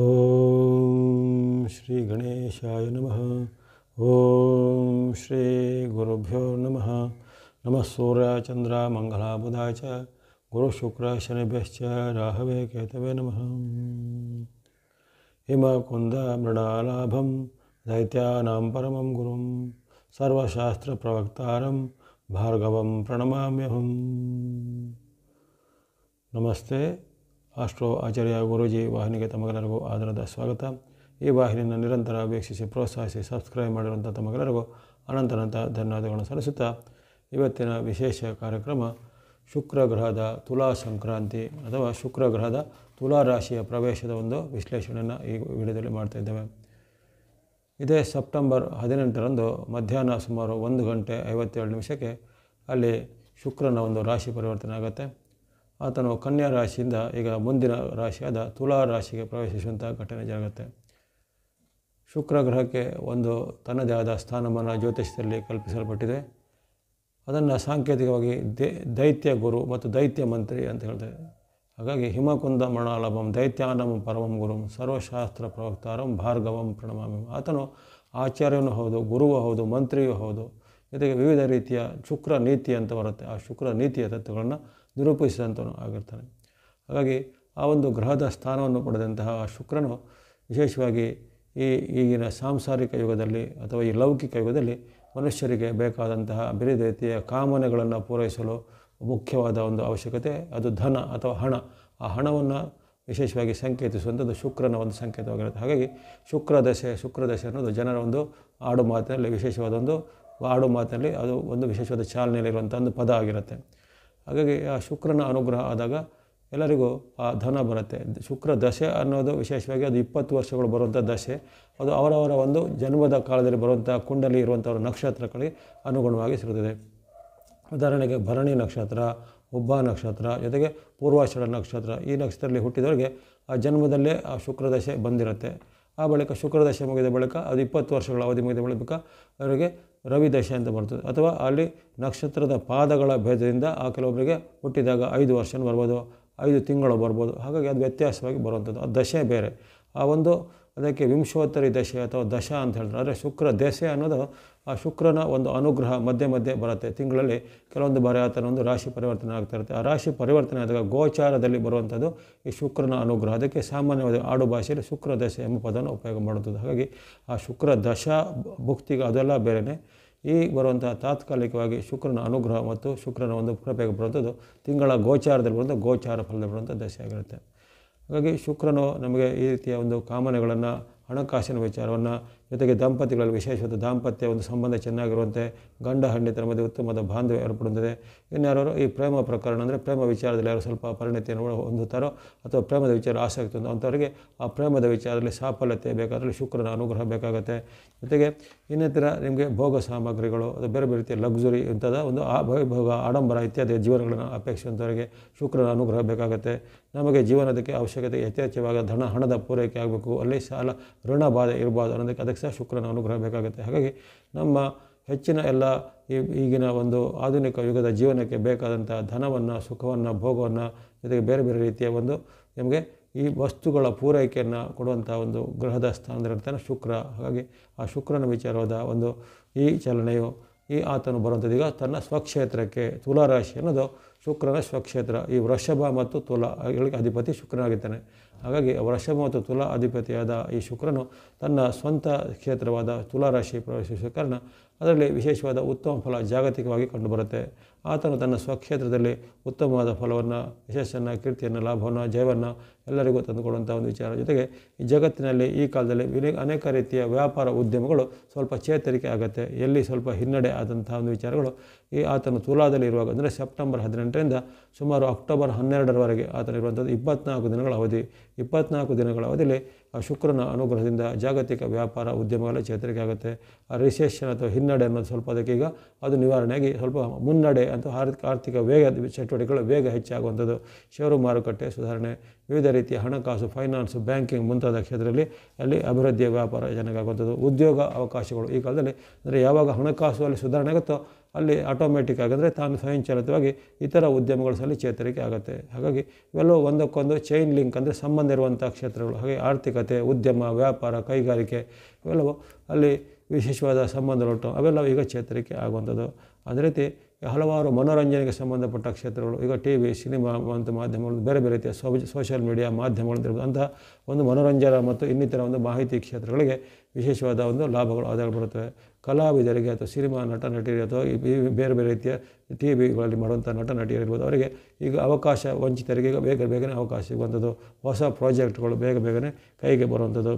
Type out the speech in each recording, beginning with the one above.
ಓಂ ಶ್ರೀ ಗಣೇಶಾಯ ನಮಃ. ಓಂ ಶ್ರೀ ಗುರುಭ್ಯೋ ನಮಃ. ನಮಃ ಸೂರ್ಯ ಚಂದ್ರ ಮಂಗಳ ಬುಧಾಯ ಚ ಗುರು ಶುಕ್ರ ಶನಿಭ್ಯಶ್ಚ ರಾಹವೇ ಕೇತವೇ ನಮಃ. ಹಿಮಕುಂದ ಮೃಣಾಲಾಭಂ ದೈತ್ಯಾನಾಂ ಪರಮಂ ಗುರುಂ ಸರ್ವಶಾಸ್ತ್ರ ಪ್ರವಕ್ತಾರಂ ಭಾರ್ಗವಂ ಪ್ರಣಮಾಮ್ಯಹಂ. ನಮಸ್ತೆ. ಆಸ್ಟ್ರೋ ಆಚಾರ್ಯ ಗುರೂಜಿ ವಾಹಿನಿಗೆ ತಮಗೆಲ್ಲರಿಗೂ ಆದರದ ಸ್ವಾಗತ. ಈ ವಾಹಿನಿಯನ್ನು ನಿರಂತರ ವೀಕ್ಷಿಸಿ ಪ್ರೋತ್ಸಾಹಿಸಿ ಸಬ್ಸ್ಕ್ರೈಬ್ ಮಾಡಿರುವಂಥ ತಮಗೆಲ್ಲರಿಗೂ ಅನಂತ ಧನ್ಯವಾದಗಳನ್ನು ಸಲ್ಲಿಸುತ್ತಾ ಇವತ್ತಿನ ವಿಶೇಷ ಕಾರ್ಯಕ್ರಮ ಶುಕ್ರ ಗ್ರಹದ ತುಲಾ ಸಂಕ್ರಾಂತಿ ಅಥವಾ ಶುಕ್ರ ಗ್ರಹದ ತುಲಾ ರಾಶಿಯ ಪ್ರವೇಶದ ಒಂದು ವಿಶ್ಲೇಷಣೆಯನ್ನು ಈ ವಿಡಿಯೋದಲ್ಲಿ ಮಾಡ್ತಾ ಇದ್ದೇವೆ. ಇದೇ ಸೆಪ್ಟೆಂಬರ್ 18ರಂದು ಮಧ್ಯಾಹ್ನ ಸುಮಾರು 1 ಗಂಟೆ 57 ನಿಮಿಷಕ್ಕೆ ಅಲ್ಲಿ ಶುಕ್ರನ ಒಂದು ರಾಶಿ ಪರಿವರ್ತನೆ ಆಗುತ್ತೆ. ಆತನು ಕನ್ಯಾ ರಾಶಿಯಿಂದ ಈಗ ಮುಂದಿನ ರಾಶಿಯಾದ ತುಲಾ ರಾಶಿಗೆ ಪ್ರವೇಶಿಸುವಂಥ ಘಟನೆ ಜರುಗುತ್ತೆ. ಶುಕ್ರ ಗ್ರಹಕ್ಕೆ ಒಂದು ತನ್ನದೇ ಆದ ಸ್ಥಾನಮಾನ ಜ್ಯೋತಿಷ್ಯದಲ್ಲಿ ಕಲ್ಪಿಸಲ್ಪಟ್ಟಿದೆ. ಅದನ್ನು ಸಾಂಕೇತಿಕವಾಗಿ ದೈತ್ಯ ಗುರು ಮತ್ತು ದೈತ್ಯ ಮಂತ್ರಿ ಅಂತ ಹೇಳ್ತಾರೆ. ಹಾಗಾಗಿ ಹಿಮಕುಂದ ಮೃಣಾಲಾಭಂ ದೈತ್ಯಾನಂ ಪರಮಂ ಗುರುಂ ಸರ್ವಶಾಸ್ತ್ರ ಪ್ರವಕ್ತಾರಂ ಭಾರ್ಗವಂ ಪ್ರಣಮಾಮಿ. ಆತನು ಆಚಾರ್ಯನೂ ಹೌದು, ಗುರುವೂ ಹೌದು, ಮಂತ್ರಿಯೂ ಹೌದು. ಜೊತೆಗೆ ವಿವಿಧ ರೀತಿಯ ಶುಕ್ರ ನೀತಿ ಅಂತ ಬರುತ್ತೆ. ಆ ಶುಕ್ರ ನೀತಿಯ ತತ್ವಗಳನ್ನು ನಿರೂಪಿಸಿದಂಥವನು ಆಗಿರ್ತಾನೆ. ಹಾಗಾಗಿ ಆ ಒಂದು ಗ್ರಹದ ಸ್ಥಾನವನ್ನು ಪಡೆದಂತಹ ಆ ಶುಕ್ರನು ವಿಶೇಷವಾಗಿ ಈಗಿನ ಸಾಂಸಾರಿಕ ಯುಗದಲ್ಲಿ ಅಥವಾ ಈ ಲೌಕಿಕ ಯುಗದಲ್ಲಿ ಮನುಷ್ಯರಿಗೆ ಬೇಕಾದಂತಹ ಬೇರೆ ರೀತಿಯ ಕಾಮನೆಗಳನ್ನು ಪೂರೈಸಲು ಮುಖ್ಯವಾದ ಒಂದು ಅವಶ್ಯಕತೆ ಅದು ಧನ ಅಥವಾ ಹಣ. ಆ ಹಣವನ್ನು ವಿಶೇಷವಾಗಿ ಸಂಕೇತಿಸುವಂಥದ್ದು ಶುಕ್ರನ ಒಂದು ಸಂಕೇತವಾಗಿರುತ್ತೆ. ಹಾಗಾಗಿ ಶುಕ್ರ ದಶೆ ಅನ್ನೋದು ಜನರ ಒಂದು ಆಡು ಮಾತಿನಲ್ಲಿ ವಿಶೇಷವಾದ ಒಂದು ಆಡು ಮಾತಿನಲ್ಲಿ ಅದು ಒಂದು ವಿಶೇಷವಾದ ಚಾಲನೆಯಲ್ಲಿರುವಂಥ ಒಂದು ಪದ ಆಗಿರುತ್ತೆ. ಹಾಗಾಗಿ ಆ ಶುಕ್ರನ ಅನುಗ್ರಹ ಆದಾಗ ಎಲ್ಲರಿಗೂ ಆ ಧನ ಬರುತ್ತೆ. ಶುಕ್ರ ದಶೆ ಅನ್ನೋದು ವಿಶೇಷವಾಗಿ ಅದು 20 ವರ್ಷಗಳು ಬರುವಂಥ ದಶೆ. ಅದು ಅವರವರ ಒಂದು ಜನ್ಮದ ಕಾಲದಲ್ಲಿ ಬರುವಂಥ ಕುಂಡಲಿ ಇರುವಂಥವ್ರ ನಕ್ಷತ್ರಗಳಿಗೆ ಅನುಗುಣವಾಗಿ ಸಿಗುತ್ತದೆ. ಉದಾಹರಣೆಗೆ ಭರಣಿ ನಕ್ಷತ್ರ, ಹುಬ್ಬ ನಕ್ಷತ್ರ, ಜೊತೆಗೆ ಪೂರ್ವಾಷಾಢ ನಕ್ಷತ್ರ, ಈ ನಕ್ಷತ್ರದಲ್ಲಿ ಹುಟ್ಟಿದವರಿಗೆ ಆ ಜನ್ಮದಲ್ಲೇ ಆ ಶುಕ್ರದಶೆ ಬಂದಿರುತ್ತೆ. ಆ ಬಳಿಕ ಶುಕ್ರದಶೆ ಮುಗಿದ ಬಳಿಕ ಅದು 20 ವರ್ಷಗಳ ಅವಧಿ ಮುಗಿದ ಬಳಿಕ ಅವರಿಗೆ ರವಿ ದಶೆ ಅಂತ ಬರ್ತದೆ. ಅಥವಾ ಅಲ್ಲಿ ನಕ್ಷತ್ರದ ಪಾದಗಳ ಭೇದದಿಂದ ಆ ಕೆಲವೊಬ್ಬರಿಗೆ ಹುಟ್ಟಿದಾಗ 5 ವರ್ಷ ಬರ್ಬೋದು, 5 ತಿಂಗಳು ಬರ್ಬೋದು. ಹಾಗಾಗಿ ಅದು ವ್ಯತ್ಯಾಸವಾಗಿ ಬರುವಂಥದ್ದು. ಆ ದಶೆ ಬೇರೆ. ಆ ಒಂದು ಅದಕ್ಕೆ ವಿಂಶೋತ್ತರಿ ದಶೆ ಅಥವಾ ದಶ ಅಂತ ಹೇಳ್ತಾರೆ. ಆದರೆ ಶುಕ್ರ ದಶೆ ಅನ್ನೋದು ಆ ಶುಕ್ರನ ಒಂದು ಅನುಗ್ರಹ ಮಧ್ಯೆ ಬರುತ್ತೆ. ತಿಂಗಳಲ್ಲಿ ಕೆಲವೊಂದು ಬಾರಿ ಆತನ ಒಂದು ರಾಶಿ ಪರಿವರ್ತನೆ ಆಗ್ತಾ ಇರುತ್ತೆ. ಆ ರಾಶಿ ಪರಿವರ್ತನೆ ಆದಾಗ ಗೋಚಾರದಲ್ಲಿ ಬರುವಂಥದ್ದು ಈ ಶುಕ್ರನ ಅನುಗ್ರಹ. ಅದಕ್ಕೆ ಸಾಮಾನ್ಯವಾದ ಆಡು ಭಾಷೆಯಲ್ಲಿ ಶುಕ್ರ ದಶೆ ಎಂಬ ಪದವನ್ನು ಉಪಯೋಗ ಮಾಡುತ್ತದೆ. ಹಾಗಾಗಿ ಆ ಶುಕ್ರ ದಶಾ ಭುಕ್ತಿಗೆ ಅದೆಲ್ಲ ಬೇರೆಯೇ. ಈ ಬರುವಂಥ ತಾತ್ಕಾಲಿಕವಾಗಿ ಶುಕ್ರನ ಅನುಗ್ರಹ ಮತ್ತು ಶುಕ್ರನ ಒಂದು ಕೃಪೆಗೆ ಬರುವಂಥದ್ದು ತಿಂಗಳ ಗೋಚಾರದಲ್ಲಿ ಬರುವಂಥ ಗೋಚಾರ ಫಲದಲ್ಲಿ ಬರುವಂಥ ದಶೆ ಆಗಿರುತ್ತೆ. ಹಾಗಾಗಿ ಶುಕ್ರನು ನಮಗೆ ಈ ರೀತಿಯ ಒಂದು ಕಾಮನೆಗಳನ್ನು, ಹಣಕಾಸಿನ ವಿಚಾರವನ್ನು, ಜೊತೆಗೆ ದಂಪತಿಗಳಲ್ಲಿ ವಿಶೇಷವಾದ ದಾಂಪತ್ಯ ಒಂದು ಸಂಬಂಧ ಚೆನ್ನಾಗಿರುವಂತೆ ಗಂಡ ಹೆಂಡತಿಯರ ಮಧ್ಯೆ ಉತ್ತಮವಾದ ಬಾಂಧವ್ಯ ಏರ್ಪಡುತ್ತದೆ. ಇನ್ಯಾರು ಈ ಪ್ರೇಮ ಪ್ರಕರಣ ಅಂದರೆ ಪ್ರೇಮ ವಿಚಾರದಲ್ಲಿ ಯಾರು ಸ್ವಲ್ಪ ಪರಿಣತಿಯನ್ನು ಹೊಂದುತ್ತಾರೋ ಅಥವಾ ಪ್ರೇಮದ ವಿಚಾರ ಆಸಕ್ತಿ ಹೊಂದೋ ಅಂಥವರಿಗೆ ಆ ಪ್ರೇಮದ ವಿಚಾರದಲ್ಲಿ ಸಾಫಲ್ಯತೆ ಬೇಕಾದರೆ ಶುಕ್ರನ ಅನುಗ್ರಹ ಬೇಕಾಗುತ್ತೆ. ಜೊತೆಗೆ ಇನ್ನಿತರ ನಿಮಗೆ ಭೋಗ ಸಾಮಗ್ರಿಗಳು ಅದು ಬೇರೆ ಬೇರೆ ರೀತಿಯ ಲಕ್ಸುರಿ ಇಂಥದ್ದು ಒಂದು ಭೋಗ ಆಡಂಬರ ಇತ್ಯಾದಿ ಜೀವನಗಳನ್ನು ಅಪೇಕ್ಷಿಸುವಂಥವರಿಗೆ ಶುಕ್ರನ ಅನುಗ್ರಹ ಬೇಕಾಗುತ್ತೆ. ನಮಗೆ ಜೀವನದಕ್ಕೆ ಅವಶ್ಯಕತೆ ಯಥೇಚ್ಛವಾಗಿ ಹಣದ ಪೂರೈಕೆ ಆಗಬೇಕು, ಅಲ್ಲಿ ಸಾಲ ಋಣ ಬಾಧೆ ಇರಬಾರ್ದು ಅನ್ನೋದಕ್ಕೆ ಅದಕ್ಕೆ ಸಹ ಶುಕ್ರನ ಅನುಗ್ರಹ ಬೇಕಾಗುತ್ತೆ. ಹಾಗಾಗಿ ನಮ್ಮ ಹೆಚ್ಚಿನ ಎಲ್ಲ ಈಗಿನ ಒಂದು ಆಧುನಿಕ ಯುಗದ ಜೀವನಕ್ಕೆ ಬೇಕಾದಂಥ ಧನವನ್ನು, ಸುಖವನ್ನು, ಭೋಗವನ್ನು, ಜೊತೆಗೆ ಬೇರೆ ಬೇರೆ ರೀತಿಯ ಒಂದು ನಮಗೆ ಈ ವಸ್ತುಗಳ ಪೂರೈಕೆಯನ್ನು ಕೊಡುವಂಥ ಒಂದು ಗ್ರಹದ ಸ್ಥಾನದಲ್ಲಿರ್ತಾನೆ ಶುಕ್ರ. ಹಾಗಾಗಿ ಆ ಶುಕ್ರನ ವಿಚಾರವಾದ ಒಂದು ಈ ಚಲನೆಯು ಆತನು ಬರುವಂಥದ್ದು ಈಗ ತನ್ನ ಸ್ವಕ್ಷೇತ್ರಕ್ಕೆ ತುಲಾ ರಾಶಿ ಅನ್ನೋದು ಶುಕ್ರನ ಸ್ವಕ್ಷೇತ್ರ. ಈ ವೃಷಭ ಮತ್ತು ತುಲಾ ಇವುಗಳಿಗೆ ಅಧಿಪತಿ ಶುಕ್ರನಾಗಿದ್ದಾನೆ. ಹಾಗಾಗಿ ವೃಷಭ ಮತ್ತು ತುಲಾ ಅಧಿಪತಿಯಾದ ಈ ಶುಕ್ರನು ತನ್ನ ಸ್ವಂತ ಕ್ಷೇತ್ರವಾದ ತುಲಾ ರಾಶಿ ಪ್ರವೇಶಿಸುವ ಕಾರಣ ಅದರಲ್ಲಿ ವಿಶೇಷವಾದ ಉತ್ತಮ ಫಲ ಜಾಗತಿಕವಾಗಿ ಕಂಡುಬರುತ್ತೆ. ಆತನು ತನ್ನ ಸ್ವಕ್ಷೇತ್ರದಲ್ಲಿ ಉತ್ತಮವಾದ ಫಲವನ್ನು, ಯಶಸ್ಸನ್ನು, ಕೀರ್ತಿಯನ್ನು, ಲಾಭವನ್ನು, ಜಯವನ್ನು ಎಲ್ಲರಿಗೂ ತಂದುಕೊಡುವಂಥ ಒಂದು ವಿಚಾರ. ಜೊತೆಗೆ ಈ ಜಗತ್ತಿನಲ್ಲಿ ಈ ಕಾಲದಲ್ಲಿ ಅನೇಕ ರೀತಿಯ ವ್ಯಾಪಾರ ಉದ್ಯಮಗಳು ಸ್ವಲ್ಪ ಚೇತರಿಕೆ ಆಗುತ್ತೆ. ಎಲ್ಲಿ ಸ್ವಲ್ಪ ಹಿನ್ನಡೆ ಆದಂಥ ಒಂದು ವಿಚಾರಗಳು ಆತನು ತುಲಾದಲ್ಲಿ ಇರುವಾಗ ಅಂದರೆ ಸೆಪ್ಟೆಂಬರ್ 18ರಿಂದ ಸುಮಾರು ಅಕ್ಟೋಬರ್ 12ರವರೆಗೆ ಆತನಿರುವಂಥದ್ದು 24 ದಿನಗಳ ಅವಧಿ. 24 ದಿನಗಳ ಅವಧಿಯಲ್ಲಿ ಆ ಶುಕ್ರನ ಅನುಗ್ರಹದಿಂದ ಜಾಗತಿಕ ವ್ಯಾಪಾರ ಉದ್ಯಮಗಳ ಚೇತರಿಕೆ ಆಗುತ್ತೆ. ಆ ರಿಸೆಷನ್ ಅಥವಾ ಹಿನ್ನಡೆ ಅನ್ನೋದು ಸ್ವಲ್ಪ ಅದಕ್ಕೆ ಈಗ ಅದು ನಿವಾರಣೆಯಾಗಿ ಸ್ವಲ್ಪ ಮುನ್ನಡೆ ಅಂತ ಆರ್ಥಿಕ ವೇಗ ಚಟುವಟಿಕೆಗಳು ವೇಗ ಹೆಚ್ಚಾಗುವಂಥದ್ದು. ಷೇರು ಮಾರುಕಟ್ಟೆ ಸುಧಾರಣೆ, ವಿವಿಧ ರೀತಿಯ ಹಣಕಾಸು, ಫೈನಾನ್ಸ್, ಬ್ಯಾಂಕಿಂಗ್ ಮುಂತಾದ ಕ್ಷೇತ್ರದಲ್ಲಿ ಅಲ್ಲಿ ಅಭಿವೃದ್ಧಿಯ ವ್ಯಾಪಾರ ಚೆನ್ನಾಗಾಗುವಂಥದ್ದು. ಉದ್ಯೋಗ ಅವಕಾಶಗಳು ಈ ಕಾಲದಲ್ಲಿ ಅಂದರೆ ಯಾವಾಗ ಹಣಕಾಸು ಅಲ್ಲಿ ಸುಧಾರಣೆ ಆಗುತ್ತೋ ಅಲ್ಲಿ ಆಟೋಮೆಟಿಕ್ ಆಗಿದ್ರೆ ತಾನು ಸ್ವಯಂಚಾಲಿತವಾಗಿ ಇತರ ಉದ್ಯಮಗಳು ಸಹ ಚೇತರಿಕೆ ಆಗುತ್ತೆ. ಹಾಗಾಗಿ ಇವೆಲ್ಲವೂ ಒಂದಕ್ಕೊಂದು ಚೈನ್ ಲಿಂಕ್ ಅಂದರೆ ಸಂಬಂಧ ಇರುವಂಥ ಕ್ಷೇತ್ರಗಳು. ಹಾಗೆ ಆರ್ಥಿಕತೆ, ಉದ್ಯಮ, ವ್ಯಾಪಾರ, ಕೈಗಾರಿಕೆ ಇವೆಲ್ಲವೂ ಅಲ್ಲಿ ವಿಶೇಷವಾದ ಸಂಬಂಧಗಳು ಅವೆಲ್ಲ ಈಗ ಚೇತರಿಕೆ ಆಗುವಂಥದ್ದು. ಅದೇ ರೀತಿ ಹಲವಾರು ಮನೋರಂಜನೆಗೆ ಸಂಬಂಧಪಟ್ಟ ಕ್ಷೇತ್ರಗಳು ಈಗ ಟಿ ವಿ, ಸಿನಿಮಾ ಮತ್ತು ಮಾಧ್ಯಮಗಳು, ಬೇರೆ ಬೇರೆ ರೀತಿಯ ಸೋಷಿಯಲ್ ಮೀಡಿಯಾ ಮಾಧ್ಯಮಗಳು ಅಂತಹ ಒಂದು ಮನೋರಂಜನಾ ಮತ್ತು ಇನ್ನಿತರ ಒಂದು ಮಾಹಿತಿ ಕ್ಷೇತ್ರಗಳಿಗೆ ವಿಶೇಷವಾದ ಒಂದು ಲಾಭಗಳು ಆದಾಯಗಳು ಬರುತ್ತವೆ. ಕಲಾವಿದರಿಗೆ ಅಥವಾ ಸಿನಿಮಾ ನಟ ನಟಿಯರಿಗೆ ಅಥವಾ ಬೇರೆ ಬೇರೆ ರೀತಿಯ ಟಿ ವಿಗಳಲ್ಲಿ ಮಾಡುವಂಥ ನಟ ನಟಿಯರಿರ್ಬೋದು, ಅವರಿಗೆ ಈಗ ಅವಕಾಶ ವಂಚಿತರಿಗೆ ಈಗ ಬೇಗನೆ ಅವಕಾಶ ಸಿಗುವಂಥದ್ದು, ಹೊಸ ಪ್ರಾಜೆಕ್ಟ್ಗಳು ಬೇಗನೆ ಕೈಗೆ ಬರುವಂಥದ್ದು.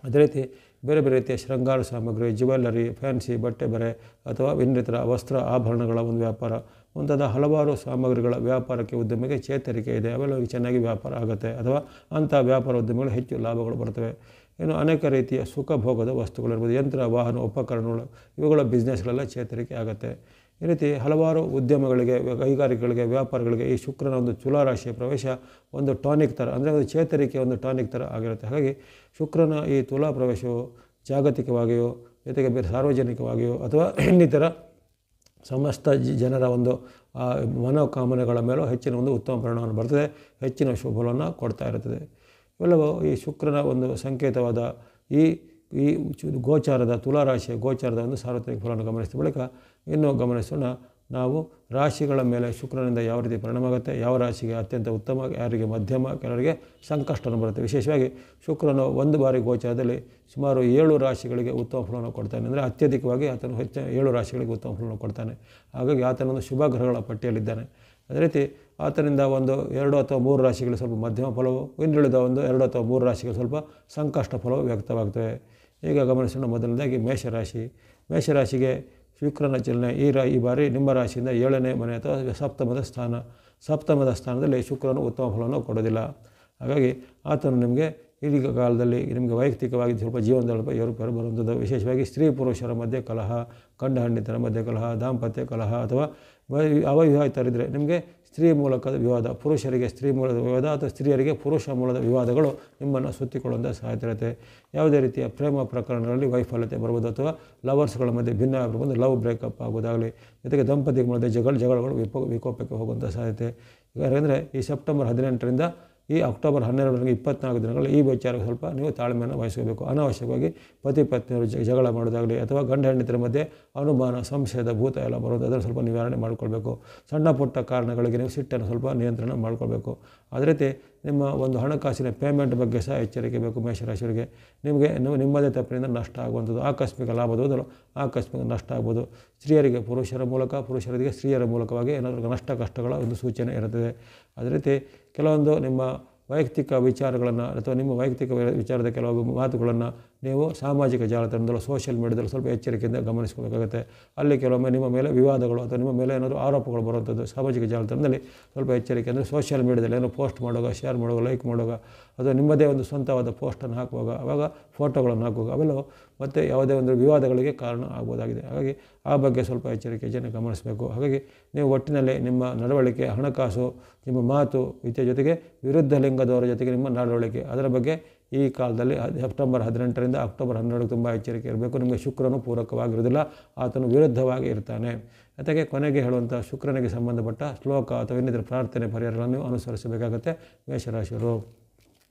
ಅದೇ ರೀತಿ ಬೇರೆ ಬೇರೆ ರೀತಿಯ ಶೃಂಗಾರ ಸಾಮಗ್ರಿ, ಜ್ಯುವೆಲ್ಲರಿ, ಫ್ಯಾನ್ಸಿ ಬಟ್ಟೆ ಬರೆ ಅಥವಾ ಇನ್ನಿತರ ವಸ್ತ್ರ ಆಭರಣಗಳ ಒಂದು ವ್ಯಾಪಾರ ಮುಂತಾದ ಹಲವಾರು ಸಾಮಗ್ರಿಗಳ ವ್ಯಾಪಾರಕ್ಕೆ ಉದ್ಯಮಕ್ಕೆ ಚೇತರಿಕೆ ಇದೆ. ಅವೆಲ್ಲ ಚೆನ್ನಾಗಿ ವ್ಯಾಪಾರ ಆಗುತ್ತೆ ಅಥವಾ ಅಂಥ ವ್ಯಾಪಾರ ಉದ್ಯಮಗಳು ಹೆಚ್ಚು ಲಾಭಗಳು ಬರ್ತವೆ. ಇನ್ನು ಅನೇಕ ರೀತಿಯ ಸುಖಭೋಗದ ವಸ್ತುಗಳಿರ್ಬೋದು, ಯಂತ್ರ, ವಾಹನ, ಉಪಕರಣಗಳು ಇವುಗಳ ಬಿಸ್ನೆಸ್ಗಳೆಲ್ಲ ಚೇತರಿಕೆ ಆಗುತ್ತೆ. ಈ ರೀತಿ ಹಲವಾರು ಉದ್ಯಮಗಳಿಗೆ, ಕೈಗಾರಿಕೆಗಳಿಗೆ, ವ್ಯಾಪಾರಗಳಿಗೆ ಈ ಶುಕ್ರನ ಒಂದು ತುಲಾರಾಶಿಯ ಪ್ರವೇಶ ಒಂದು ಟಾನಿಕ್ ಥರ ಅಂದರೆ ಒಂದು ಚೇತರಿಕೆ ಒಂದು ಟಾನಿಕ್ ಥರ ಆಗಿರುತ್ತೆ. ಹಾಗಾಗಿ ಶುಕ್ರನ ಈ ತುಲಾ ಪ್ರವೇಶವು ಜಾಗತಿಕವಾಗಿಯೋ ಜೊತೆಗೆ ಬೇರೆ ಸಾರ್ವಜನಿಕವಾಗಿಯೋ ಅಥವಾ ಇನ್ನಿತರ ಸಮಸ್ತ ಜನರ ಒಂದು ಮನೋಕಾಮನೆಗಳ ಮೇಲೂ ಹೆಚ್ಚಿನ ಒಂದು ಉತ್ತಮ ಪರಿಣಾಮವನ್ನು ಬರ್ತದೆ, ಹೆಚ್ಚಿನ ಶುಭವನ್ನು ಕೊಡ್ತಾ ಇರುತ್ತದೆ. ಇವೆಲ್ಲವೂ ಈ ಶುಕ್ರನ ಒಂದು ಸಂಕೇತವಾದ ಈ ಗೋಚಾರದ ತುಲಾರಾಶಿಯ ಗೋಚಾರದ ಒಂದು ಸಾರ್ವತ್ರಿಕ ಫಲವನ್ನು ಗಮನಿಸಿದ ಬಳಿಕ ಇನ್ನೂ ಗಮನಿಸೋಣ ನಾವು ರಾಶಿಗಳ ಮೇಲೆ ಶುಕ್ರನಿಂದ ಯಾವ ರೀತಿ ಪರಿಣಾಮ ಆಗುತ್ತೆ, ಯಾವ ರಾಶಿಗೆ ಅತ್ಯಂತ ಉತ್ತಮ, ಯಾರಿಗೆ ಮಧ್ಯಮ, ಕೆಲವರಿಗೆ ಸಂಕಷ್ಟವನ್ನು ಬರುತ್ತೆ. ವಿಶೇಷವಾಗಿ ಶುಕ್ರನು ಒಂದು ಬಾರಿ ಗೋಚಾರದಲ್ಲಿ ಸುಮಾರು 7 ರಾಶಿಗಳಿಗೆ ಉತ್ತಮ ಫಲವನ್ನು ಕೊಡ್ತಾನೆ. ಅಂದರೆ ಅತ್ಯಧಿಕವಾಗಿ ಆತನು 7 ರಾಶಿಗಳಿಗೆ ಉತ್ತಮ ಫಲವನ್ನು ಕೊಡ್ತಾನೆ. ಹಾಗಾಗಿ ಆತನೊಂದು ಶುಭ ಗ್ರಹಗಳ ಪಟ್ಟಿಯಲ್ಲಿದ್ದಾನೆ. ಅದೇ ರೀತಿ ಆತನಿಂದ ಒಂದು 2 ಅಥವಾ 3 ರಾಶಿಗಳು ಸ್ವಲ್ಪ ಮಧ್ಯಮ ಫಲವು, ಇನ್ನುಳಿದ ಒಂದು 2 ಅಥವಾ 3 ರಾಶಿಗಳು ಸ್ವಲ್ಪ ಸಂಕಷ್ಟ ಫಲವು ವ್ಯಕ್ತವಾಗ್ತವೆ. ಈಗ ಗಮನಿಸೋಣ ಮೊದಲನೇದಾಗಿ ಮೇಷರಾಶಿಗೆ ಶುಕ್ರನ ಚಲನೆ ಈ ಬಾರಿ ನಿಮ್ಮ ರಾಶಿಯಿಂದ 7ನೇ ಮನೆ ಅಥವಾ ಸಪ್ತಮದ ಸ್ಥಾನದಲ್ಲಿ ಶುಕ್ರನು ಉತ್ತಮ ಫಲವನ್ನು ಕೊಡೋದಿಲ್ಲ. ಹಾಗಾಗಿ ಆತನು ನಿಮಗೆ ಈಗಿನ ಕಾಲದಲ್ಲಿ ನಿಮಗೆ ವೈಯಕ್ತಿಕವಾಗಿ ಸ್ವಲ್ಪ ಜೀವನದಲ್ಲಿ ಸ್ವಲ್ಪ ಏರುಪೇರು ಬರುವಂಥದ್ದು. ವಿಶೇಷವಾಗಿ ಸ್ತ್ರೀ ಪುರುಷರ ಮಧ್ಯೆ ಕಲಹ, ಗಂಡ ಹೆಂಡತಿಯರ ಮಧ್ಯೆ ಕಲಹ, ದಾಂಪತ್ಯ ಕಲಹ ಅಥವಾ ಅವಿವಾಹಿತರಿದ್ದರೆ ನಿಮಗೆ ಸ್ತ್ರೀ ಮೂಲಕದ ವಿವಾದ, ಪುರುಷರಿಗೆ ಸ್ತ್ರೀ ಮೂಲದ ವಿವಾದ ಅಥವಾ ಸ್ತ್ರೀಯರಿಗೆ ಪುರುಷ ಮೂಲದ ವಿವಾದಗಳು ನಿಮ್ಮನ್ನು ಸುತ್ತಿಕೊಳ್ಳುವಂಥ ಸಾಧ್ಯತೆ ಇರುತ್ತೆ. ಯಾವುದೇ ರೀತಿಯ ಪ್ರೇಮ ಪ್ರಕರಣಗಳಲ್ಲಿ ವೈಫಲ್ಯತೆ ಬರ್ಬೋದು ಅಥವಾ ಲವರ್ಸ್ಗಳ ಮಧ್ಯೆ ಭಿನ್ನ ಆಗಿರ್ಬೋದು, ಲವ್ ಬ್ರೇಕಪ್ ಆಗೋದಾಗಲಿ, ಜೊತೆಗೆ ದಂಪತಿಗಳ ಮಧ್ಯೆ ಜಗಳಗಳು ವಿಕೋಪಕ್ಕೆ ಹೋಗುವಂಥ ಸಾಧ್ಯತೆ. ಯಾಕೆಂದರೆ ಈ ಸೆಪ್ಟೆಂಬರ್ 18ರಿಂದ ಈ ಅಕ್ಟೋಬರ್ 12ರಿಂದ 24 ದಿನಗಳಲ್ಲಿ ಈ ವಿಚಾರಕ್ಕೆ ಸ್ವಲ್ಪ ನೀವು ತಾಳ್ಮೆಯನ್ನು ವಹಿಸಬೇಕು. ಅನಾವಶ್ಯಕವಾಗಿ ಪತಿ ಪತ್ನಿಯರು ಜಗಳ ಮಾಡೋದಾಗಲಿ ಅಥವಾ ಗಂಡ ಹೆಂಡತಿಯರ ಮಧ್ಯೆ ಅನುಮಾನ, ಸಂಶಯದ ಭೂತ ಎಲ್ಲ ಬರೋದು ಅದನ್ನು ಸ್ವಲ್ಪ ನಿವಾರಣೆ ಮಾಡಿಕೊಳ್ಬೇಕು. ಸಣ್ಣ ಪುಟ್ಟ ಕಾರಣಗಳಿಗೆ ನೀವು ಸಿಟ್ಟನ್ನು ಸ್ವಲ್ಪ ನಿಯಂತ್ರಣ ಮಾಡಿಕೊಳ್ಬೇಕು. ಅದೇ ರೀತಿ ನಿಮ್ಮ ಒಂದು ಹಣಕಾಸಿನ ಪೇಮೆಂಟ್ ಬಗ್ಗೆ ಸಹ ಎಚ್ಚರಿಕೆ ಬೇಕು. ಮೇಷರಾಶಿಯವರಿಗೆ ನಿಮಗೆ ನಿಮ್ಮದೇ ತಪ್ಪಿನಿಂದ ನಷ್ಟ ಆಗುವಂಥದ್ದು, ಆಕಸ್ಮಿಕ ಲಾಭದ ಬದಲು ಆಕಸ್ಮಿಕ ನಷ್ಟ ಆಗ್ಬೋದು. ಸ್ತ್ರೀಯರಿಗೆ ಪುರುಷರ ಮೂಲಕ, ಪುರುಷರಿಗೆ ಸ್ತ್ರೀಯರ ಮೂಲಕವಾಗಿ ಏನಾದರೂ ನಷ್ಟ ಕಷ್ಟಗಳ ಒಂದು ಸೂಚನೆ ಇರುತ್ತದೆ. ಅದೇ ರೀತಿ ಕೆಲವೊಂದು ನಿಮ್ಮ ವೈಯಕ್ತಿಕ ವಿಚಾರಗಳನ್ನು ಅಥವಾ ನಿಮ್ಮ ವೈಯಕ್ತಿಕ ವಿಚಾರದ ಕೆಲವು ಮಾತುಗಳನ್ನು ನೀವು ಸಾಮಾಜಿಕ ಜಾಲತಾಣದಲ್ಲೂ ಸೋಷಿಯಲ್ ಮೀಡಿಯಾದಲ್ಲಿ ಸ್ವಲ್ಪ ಎಚ್ಚರಿಕೆಯಿಂದ ಗಮನಿಸ್ಕೋಬೇಕಾಗುತ್ತೆ. ಅಲ್ಲಿ ಕೆಲವೊಮ್ಮೆ ನಿಮ್ಮ ಮೇಲೆ ವಿವಾದಗಳು ಅಥವಾ ನಿಮ್ಮ ಮೇಲೆ ಏನಾದರೂ ಆರೋಪಗಳು ಬರುವಂಥದ್ದು ಸಾಮಾಜಿಕ ಜಾಲತಾಣದಲ್ಲಿ ಸ್ವಲ್ಪ ಎಚ್ಚರಿಕೆ. ಅಂದರೆ ಸೋಷಿಯಲ್ ಮೀಡಿಯಾದಲ್ಲಿ ಏನೋ ಪೋಸ್ಟ್ ಮಾಡುವಾಗ, ಶೇರ್ ಮಾಡುವಾಗ, ಲೈಕ್ ಮಾಡುವಾಗ ಅಥವಾ ನಿಮ್ಮದೇ ಒಂದು ಸ್ವಂತವಾದ ಪೋಸ್ಟನ್ನು ಹಾಕುವಾಗ, ಆವಾಗ ಫೋಟೋಗಳನ್ನು ಹಾಕುವಾಗ ಅವೆಲ್ಲವೂ ಮತ್ತು ಯಾವುದೇ ಒಂದು ವಿವಾದಗಳಿಗೆ ಕಾರಣ ಆಗ್ಬೋದಾಗಿದೆ. ಹಾಗಾಗಿ ಆ ಬಗ್ಗೆ ಸ್ವಲ್ಪ ಎಚ್ಚರಿಕೆ ಗಮನಿಸಬೇಕು. ಹಾಗಾಗಿ ನೀವು ಒಟ್ಟಿನಲ್ಲಿ ನಿಮ್ಮ ನಡವಳಿಕೆ, ಹಣಕಾಸು, ನಿಮ್ಮ ಮಾತು ಜೊತೆಗೆ ವಿರುದ್ಧ ಲಿಂಗದವರ ಜೊತೆಗೆ ನಿಮ್ಮ ನಡವಳಿಕೆ ಅದರ ಬಗ್ಗೆ ಈ ಕಾಲದಲ್ಲಿ ಸೆಪ್ಟೆಂಬರ್ 18ರಿಂದ ಅಕ್ಟೋಬರ್ 12 ತುಂಬ ಎಚ್ಚರಿಕೆ ಇರಬೇಕು. ನಿಮಗೆ ಶುಕ್ರನು ಪೂರಕವಾಗಿರುವುದಿಲ್ಲ, ಆತನು ವಿರುದ್ಧವಾಗಿ ಇರ್ತಾನೆ. ಜೊತೆಗೆ ಕೊನೆಗೆ ಹೇಳುವಂಥ ಶುಕ್ರನಿಗೆ ಸಂಬಂಧಪಟ್ಟ ಶ್ಲೋಕ ಅಥವಾ ಇನ್ನಿತರ ಪ್ರಾರ್ಥನೆ ಪರಿಹಾರಗಳನ್ನು ನೀವು ಅನುಸರಿಸಬೇಕಾಗುತ್ತೆ ಮೇಷರಾಶಿಯವರು.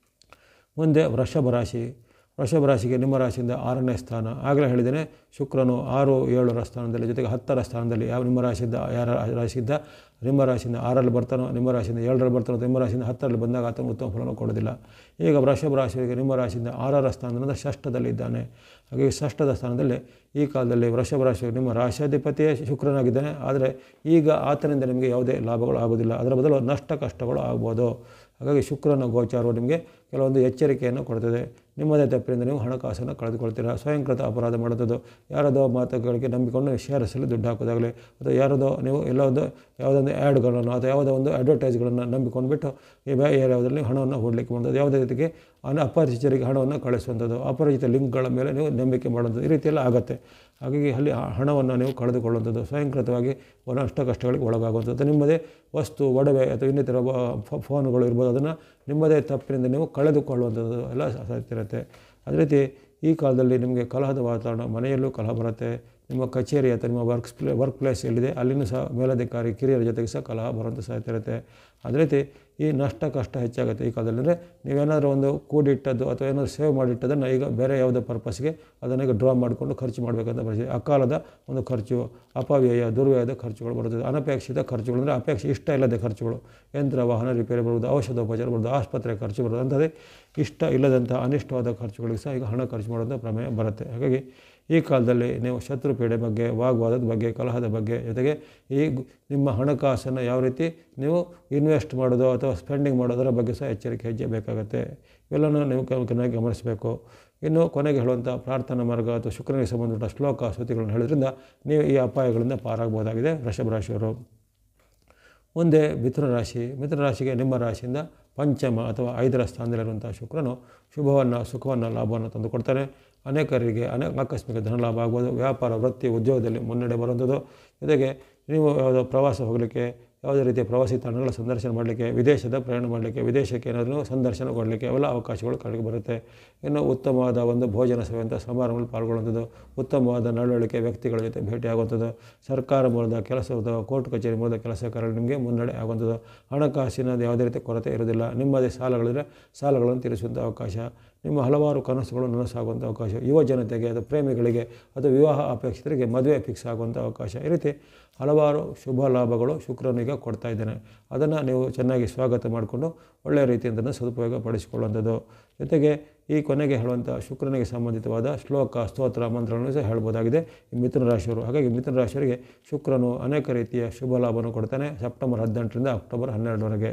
ಮುಂದೆ ವೃಷಭ ರಾಶಿಗೆ ನಿಮ್ಮ ರಾಶಿಯಿಂದ 6ನೇ ಸ್ಥಾನ. ಆಗಲೇ ಹೇಳಿದ್ದೇನೆ ಶುಕ್ರನು 6, 7ರ ಸ್ಥಾನದಲ್ಲಿ ಜೊತೆಗೆ 10ರ ಸ್ಥಾನದಲ್ಲಿ ನಿಮ್ಮ ರಾಶಿಯಿಂದ 6ರಲ್ಲಿ ಬರ್ತಾನೋ, ನಿಮ್ಮ ರಾಶಿಯಿಂದ 7ರಲ್ಲಿ ಬರ್ತಾನೋ, ನಿಮ್ಮ ರಾಶಿಯಿಂದ 10ರಲ್ಲಿ ಬಂದಾಗ ಆತನು ಉತ್ತಮ ಫಲವನ್ನು ಕೊಡೋದಿಲ್ಲ. ಈಗ ವೃಷಭ ರಾಶಿಗೆ ನಿಮ್ಮ ರಾಶಿಯಿಂದ 6ರ ಸ್ಥಾನದಿಂದ ಷಷ್ಠದಲ್ಲಿದ್ದಾನೆ. ಹಾಗಾಗಿ ಷಷ್ಠದ ಸ್ಥಾನದಲ್ಲಿ ಈ ಕಾಲದಲ್ಲಿ ವೃಷಭ ರಾಶಿಗೆ ನಿಮ್ಮ ರಾಶಿಯಾಧಿಪತಿಯೇ ಶುಕ್ರನಾಗಿದ್ದಾನೆ. ಆದರೆ ಈಗ ಆತನಿಂದ ನಿಮಗೆ ಯಾವುದೇ ಲಾಭಗಳು ಆಗೋದಿಲ್ಲ, ಅದರ ಬದಲು ನಷ್ಟ ಕಷ್ಟಗಳು ಆಗ್ಬೋದು. ಹಾಗಾಗಿ ಶುಕ್ರನ ಗೋಚಾರವು ನಿಮಗೆ ಕೆಲವೊಂದು ಎಚ್ಚರಿಕೆಯನ್ನು ಕೊಡ್ತದೆ. ನಿಮ್ಮದೇ ತಪ್ಪಿನಿಂದ ನೀವು ಹಣಕಾಸನ್ನು ಕಳೆದುಕೊಳ್ತೀರಾ. ಸ್ವಯಂಕೃತ ಅಪರಾಧ ಮಾಡುತ್ತದೆ. ಯಾರದೋ ಮಾತುಗಳಿಗೆ ನಂಬಿಕೊಂಡು ಶೇರ್ಸಲ್ಲಿ ದುಡ್ಡು ಹಾಕೋದಾಗಲಿ ಅಥವಾ ನೀವು ಯಾವುದೊಂದು ಆ್ಯಡ್ಗಳನ್ನು ಅಥವಾ ಯಾವುದೋ ಒಂದು ಅಡ್ವರ್ಟೈಸ್ಗಳನ್ನು ನಂಬಿಕೊಂಡ್ಬಿಟ್ಟು ಯಾವುದರಲ್ಲಿ ಹಣವನ್ನು ಹೂಡಲಿಕ್ಕೆ ಮಾಡೋದು, ಯಾವುದೇ ರೀತಿಗೆ ಅಪರಿಚಿತರಿಗೆ ಹಣವನ್ನು ಕಳಿಸುವಂಥದ್ದು, ಅಪರಿಚಿತ ಲಿಂಕ್ಗಳ ಮೇಲೆ ನೀವು ನಂಬಿಕೆ ಮಾಡುವಂಥದ್ದು, ಈ ರೀತಿಯೆಲ್ಲ ಆಗುತ್ತೆ. ಹಾಗಾಗಿ ಅಲ್ಲಿ ಹಣವನ್ನು ನೀವು ಕಳೆದುಕೊಳ್ಳುವಂಥದ್ದು, ಸ್ವಯಂಕೃತವಾಗಿ ನಷ್ಟ ಕಷ್ಟಗಳಿಗೆ ಒಳಗಾಗುವಂಥದ್ದು, ನಿಮ್ಮದೇ ವಸ್ತು, ಒಡವೆ ಅಥವಾ ಇನ್ನಿತರ ಫೋನುಗಳು ಇರ್ಬೋದು ಅದನ್ನು ನಿಮ್ಮದೇ ತಪ್ಪಿನಿಂದ ನೀವು ಕಳೆದುಕೊಳ್ಳುವಂಥದ್ದು ಎಲ್ಲ ಸಾಧ್ಯತೆ ಇರುತ್ತೆ. ಅದೇ ರೀತಿ ಈ ಕಾಲದಲ್ಲಿ ನಿಮಗೆ ಕಲಹದ ವಾತಾವರಣ, ಮನೆಯಲ್ಲೂ ಕಲಹ ಬರುತ್ತೆ. ನಿಮ್ಮ ಕಚೇರಿ ಅಥವಾ ನಿಮ್ಮ ವರ್ಕ್ ಪ್ಲೇಸ್ ಎಲ್ಲಿದೆ ಅಲ್ಲಿನೂ ಸಹ ಮೇಲಧಿಕಾರಿ ಕಿರಿಯರ ಜೊತೆಗೆ ಸಹ ಕಲಹ ಬರುವಂಥ ಸಾಧ್ಯತೆ ಇರುತ್ತೆ. ಅದೇ ರೀತಿ ಈ ನಷ್ಟ ಕಷ್ಟ ಹೆಚ್ಚಾಗುತ್ತೆ ಈ ಕಾಲದಲ್ಲಿ. ಅಂದರೆ ನೀವೇನಾದರೂ ಒಂದು ಕೂಡಿಟ್ಟದ್ದು ಅಥವಾ ಏನಾದರೂ ಸೇವ್ ಮಾಡಿಟ್ಟದನ್ನು ಈಗ ಬೇರೆ ಯಾವುದೋ ಪರ್ಪಸ್ಗೆ ಅದನ್ನು ಈಗ ಡ್ರಾ ಮಾಡಿಕೊಂಡು ಖರ್ಚು ಮಾಡಬೇಕಂತ ಪರಿಸ್ಥಿತಿ. ಅಕಾಲದ ಒಂದು ಖರ್ಚು, ಅಪವ್ಯಯ, ದುರ್ವ್ಯಯದ ಖರ್ಚುಗಳು ಬರುತ್ತದೆ. ಅನಪೇಕ್ಷಿತ ಖರ್ಚುಗಳು ಅಂದರೆ ಅಪೇಕ್ಷೆ ಇಷ್ಟ ಇಲ್ಲದ ಖರ್ಚುಗಳು, ಯಂತ್ರ ವಾಹನ ರಿಪೇರಿ ಬರುವುದು, ಔಷಧೋಪಚಾರ ಬರುವುದು, ಆಸ್ಪತ್ರೆ ಖರ್ಚು ಬರುವುದು, ಅಂಥದ್ದೇ ಇಷ್ಟ ಇಲ್ಲದಂಥ ಅನಿಷ್ಟವಾದ ಖರ್ಚುಗಳಿಗೆ ಸಹ ಈಗ ಹಣ ಖರ್ಚು ಮಾಡುವಂಥ ಪ್ರಮೇಯ ಬರುತ್ತೆ. ಹಾಗಾಗಿ ಈ ಕಾಲದಲ್ಲಿ ನೀವು ಶತ್ರುಪೀಡೆ ಬಗ್ಗೆ, ವಾಗ್ವಾದದ ಬಗ್ಗೆ, ಕಲಹದ ಬಗ್ಗೆ, ಜೊತೆಗೆ ನಿಮ್ಮ ಹಣಕಾಸನ್ನು ಯಾವ ರೀತಿ ನೀವು ಇನ್ವೆಸ್ಟ್ ಮಾಡೋದು ಅಥವಾ ಸ್ಪೆಂಡಿಂಗ್ ಮಾಡೋದರ ಬಗ್ಗೆ ಸಹ ಎಚ್ಚರಿಕೆ ಹೆಜ್ಜೆ ಬೇಕಾಗುತ್ತೆ. ಇವೆಲ್ಲನೂ ನೀವು ಗಮನಿಸಬೇಕು. ಇನ್ನು ಕೊನೆಗೆ ಹೇಳುವಂಥ ಪ್ರಾರ್ಥನಾ ಮಾರ್ಗ ಅಥವಾ ಶುಕ್ರನಿಗೆ ಸಂಬಂಧಪಟ್ಟ ಶ್ಲೋಕ ಸ್ತುತಿಗಳನ್ನು ಹೇಳೋದ್ರಿಂದ ನೀವು ಈ ಅಪಾಯಗಳಿಂದ ಪಾರಾಗಬಹುದಾಗಿದೆ ವೃಷಭ ರಾಶಿಯವರು. ಮುಂದೆ ಮಿಥುನ ರಾಶಿ. ಮಿಥುನ ರಾಶಿಗೆ ನಿಮ್ಮ ರಾಶಿಯಿಂದ ಪಂಚಮ ಅಥವಾ 5ರ ಸ್ಥಾನದಲ್ಲಿರುವಂಥ ಶುಕ್ರನು ಶುಭವನ್ನು, ಸುಖವನ್ನು, ಲಾಭವನ್ನು ತಂದುಕೊಡ್ತಾನೆ. ಅನೇಕರಿಗೆ ಆಕಸ್ಮಿಕ ಧನಲಾಭ ಆಗ್ಬೋದು. ವ್ಯಾಪಾರ, ವೃತ್ತಿ, ಉದ್ಯೋಗದಲ್ಲಿ ಮುನ್ನಡೆ ಬರುವಂಥದ್ದು. ಜೊತೆಗೆ ನೀವು ಯಾವುದೋ ಪ್ರವಾಸ ಹೋಗಲಿಕ್ಕೆ, ಯಾವುದೇ ರೀತಿಯ ಪ್ರವಾಸಿ ತಾಣಗಳ ಸಂದರ್ಶನ ಮಾಡಲಿಕ್ಕೆ, ವಿದೇಶದ ಪ್ರಯಾಣ ಮಾಡಲಿಕ್ಕೆ, ವಿದೇಶಕ್ಕೆ ಏನಾದರೂ ಸಂದರ್ಶನ ಕೊಡಲಿಕ್ಕೆ ಅವೆಲ್ಲ ಅವಕಾಶಗಳು ಕಡೆಗೆ ಬರುತ್ತೆ. ಇನ್ನು ಉತ್ತಮವಾದ ಒಂದು ಭೋಜನ ಸೇವೆಯಂಥ ಸಮಾರಂಭದಲ್ಲಿ ಪಾಲ್ಗೊಳ್ಳುವಂಥದ್ದು, ಉತ್ತಮವಾದ ನಡವಳಿಕೆ, ವ್ಯಕ್ತಿಗಳ ಜೊತೆ ಭೇಟಿಯಾಗುವಂಥದ್ದು, ಸರ್ಕಾರ ಮೂಲದ ಕೆಲಸ ಅಥವಾ ಕೋರ್ಟ್ ಕಚೇರಿ ಮೂಲದ ಕೆಲಸ ಕಾರ್ಯಗಳು ನಿಮಗೆ ಮುನ್ನಡೆ ಆಗುವಂಥದ್ದು. ಹಣಕಾಸಿನ ಯಾವುದೇ ರೀತಿ ಕೊರತೆ ಇರೋದಿಲ್ಲ. ನಿಮ್ಮದೇ ಸಾಲಗಳಿದ್ರೆ ಸಾಲಗಳನ್ನು ತೀರಿಸುವಂಥ ಅವಕಾಶ, ನಿಮ್ಮ ಹಲವಾರು ಕನಸುಗಳು ನನಸಾಗುವಂಥ ಅವಕಾಶ, ಯುವ ಜನತೆಗೆ ಅಥವಾ ಪ್ರೇಮಿಗಳಿಗೆ ಅಥವಾ ವಿವಾಹ ಅಪೇಕ್ಷಿತರಿಗೆ ಮದುವೆ ಫಿಕ್ಸ್ ಆಗುವಂಥ ಅವಕಾಶ. ಈ ರೀತಿ ಹಲವಾರು ಶುಭ ಲಾಭಗಳು ಶುಕ್ರನಿಗೆ ಕೊಡ್ತಾ ಇದ್ದಾನೆ. ಅದನ್ನು ನೀವು ಚೆನ್ನಾಗಿ ಸ್ವಾಗತ ಮಾಡಿಕೊಂಡು ಒಳ್ಳೆಯ ರೀತಿಯಿಂದ ಸದುಪಯೋಗ ಪಡಿಸಿಕೊಳ್ಳುವಂಥದ್ದು. ಜೊತೆಗೆ ಈ ಕೊನೆಗೆ ಹೇಳುವಂಥ ಶುಕ್ರನಿಗೆ ಸಂಬಂಧಿತವಾದ ಶ್ಲೋಕ, ಸ್ತೋತ್ರ, ಮಂತ್ರಗಳನ್ನು ಸಹ ಹೇಳ್ಬೋದಾಗಿದೆ ಈ ಮಿಥುನ ರಾಶಿಯವರು. ಹಾಗಾಗಿ ಮಿಥುನ ರಾಶಿಯವರಿಗೆ ಶುಕ್ರನು ಅನೇಕ ರೀತಿಯ ಶುಭ ಲಾಭವನ್ನು ಕೊಡ್ತಾನೆ ಸೆಪ್ಟೆಂಬರ್ 18ರಿಂದ ಅಕ್ಟೋಬರ್ 12ರವರೆಗೆ.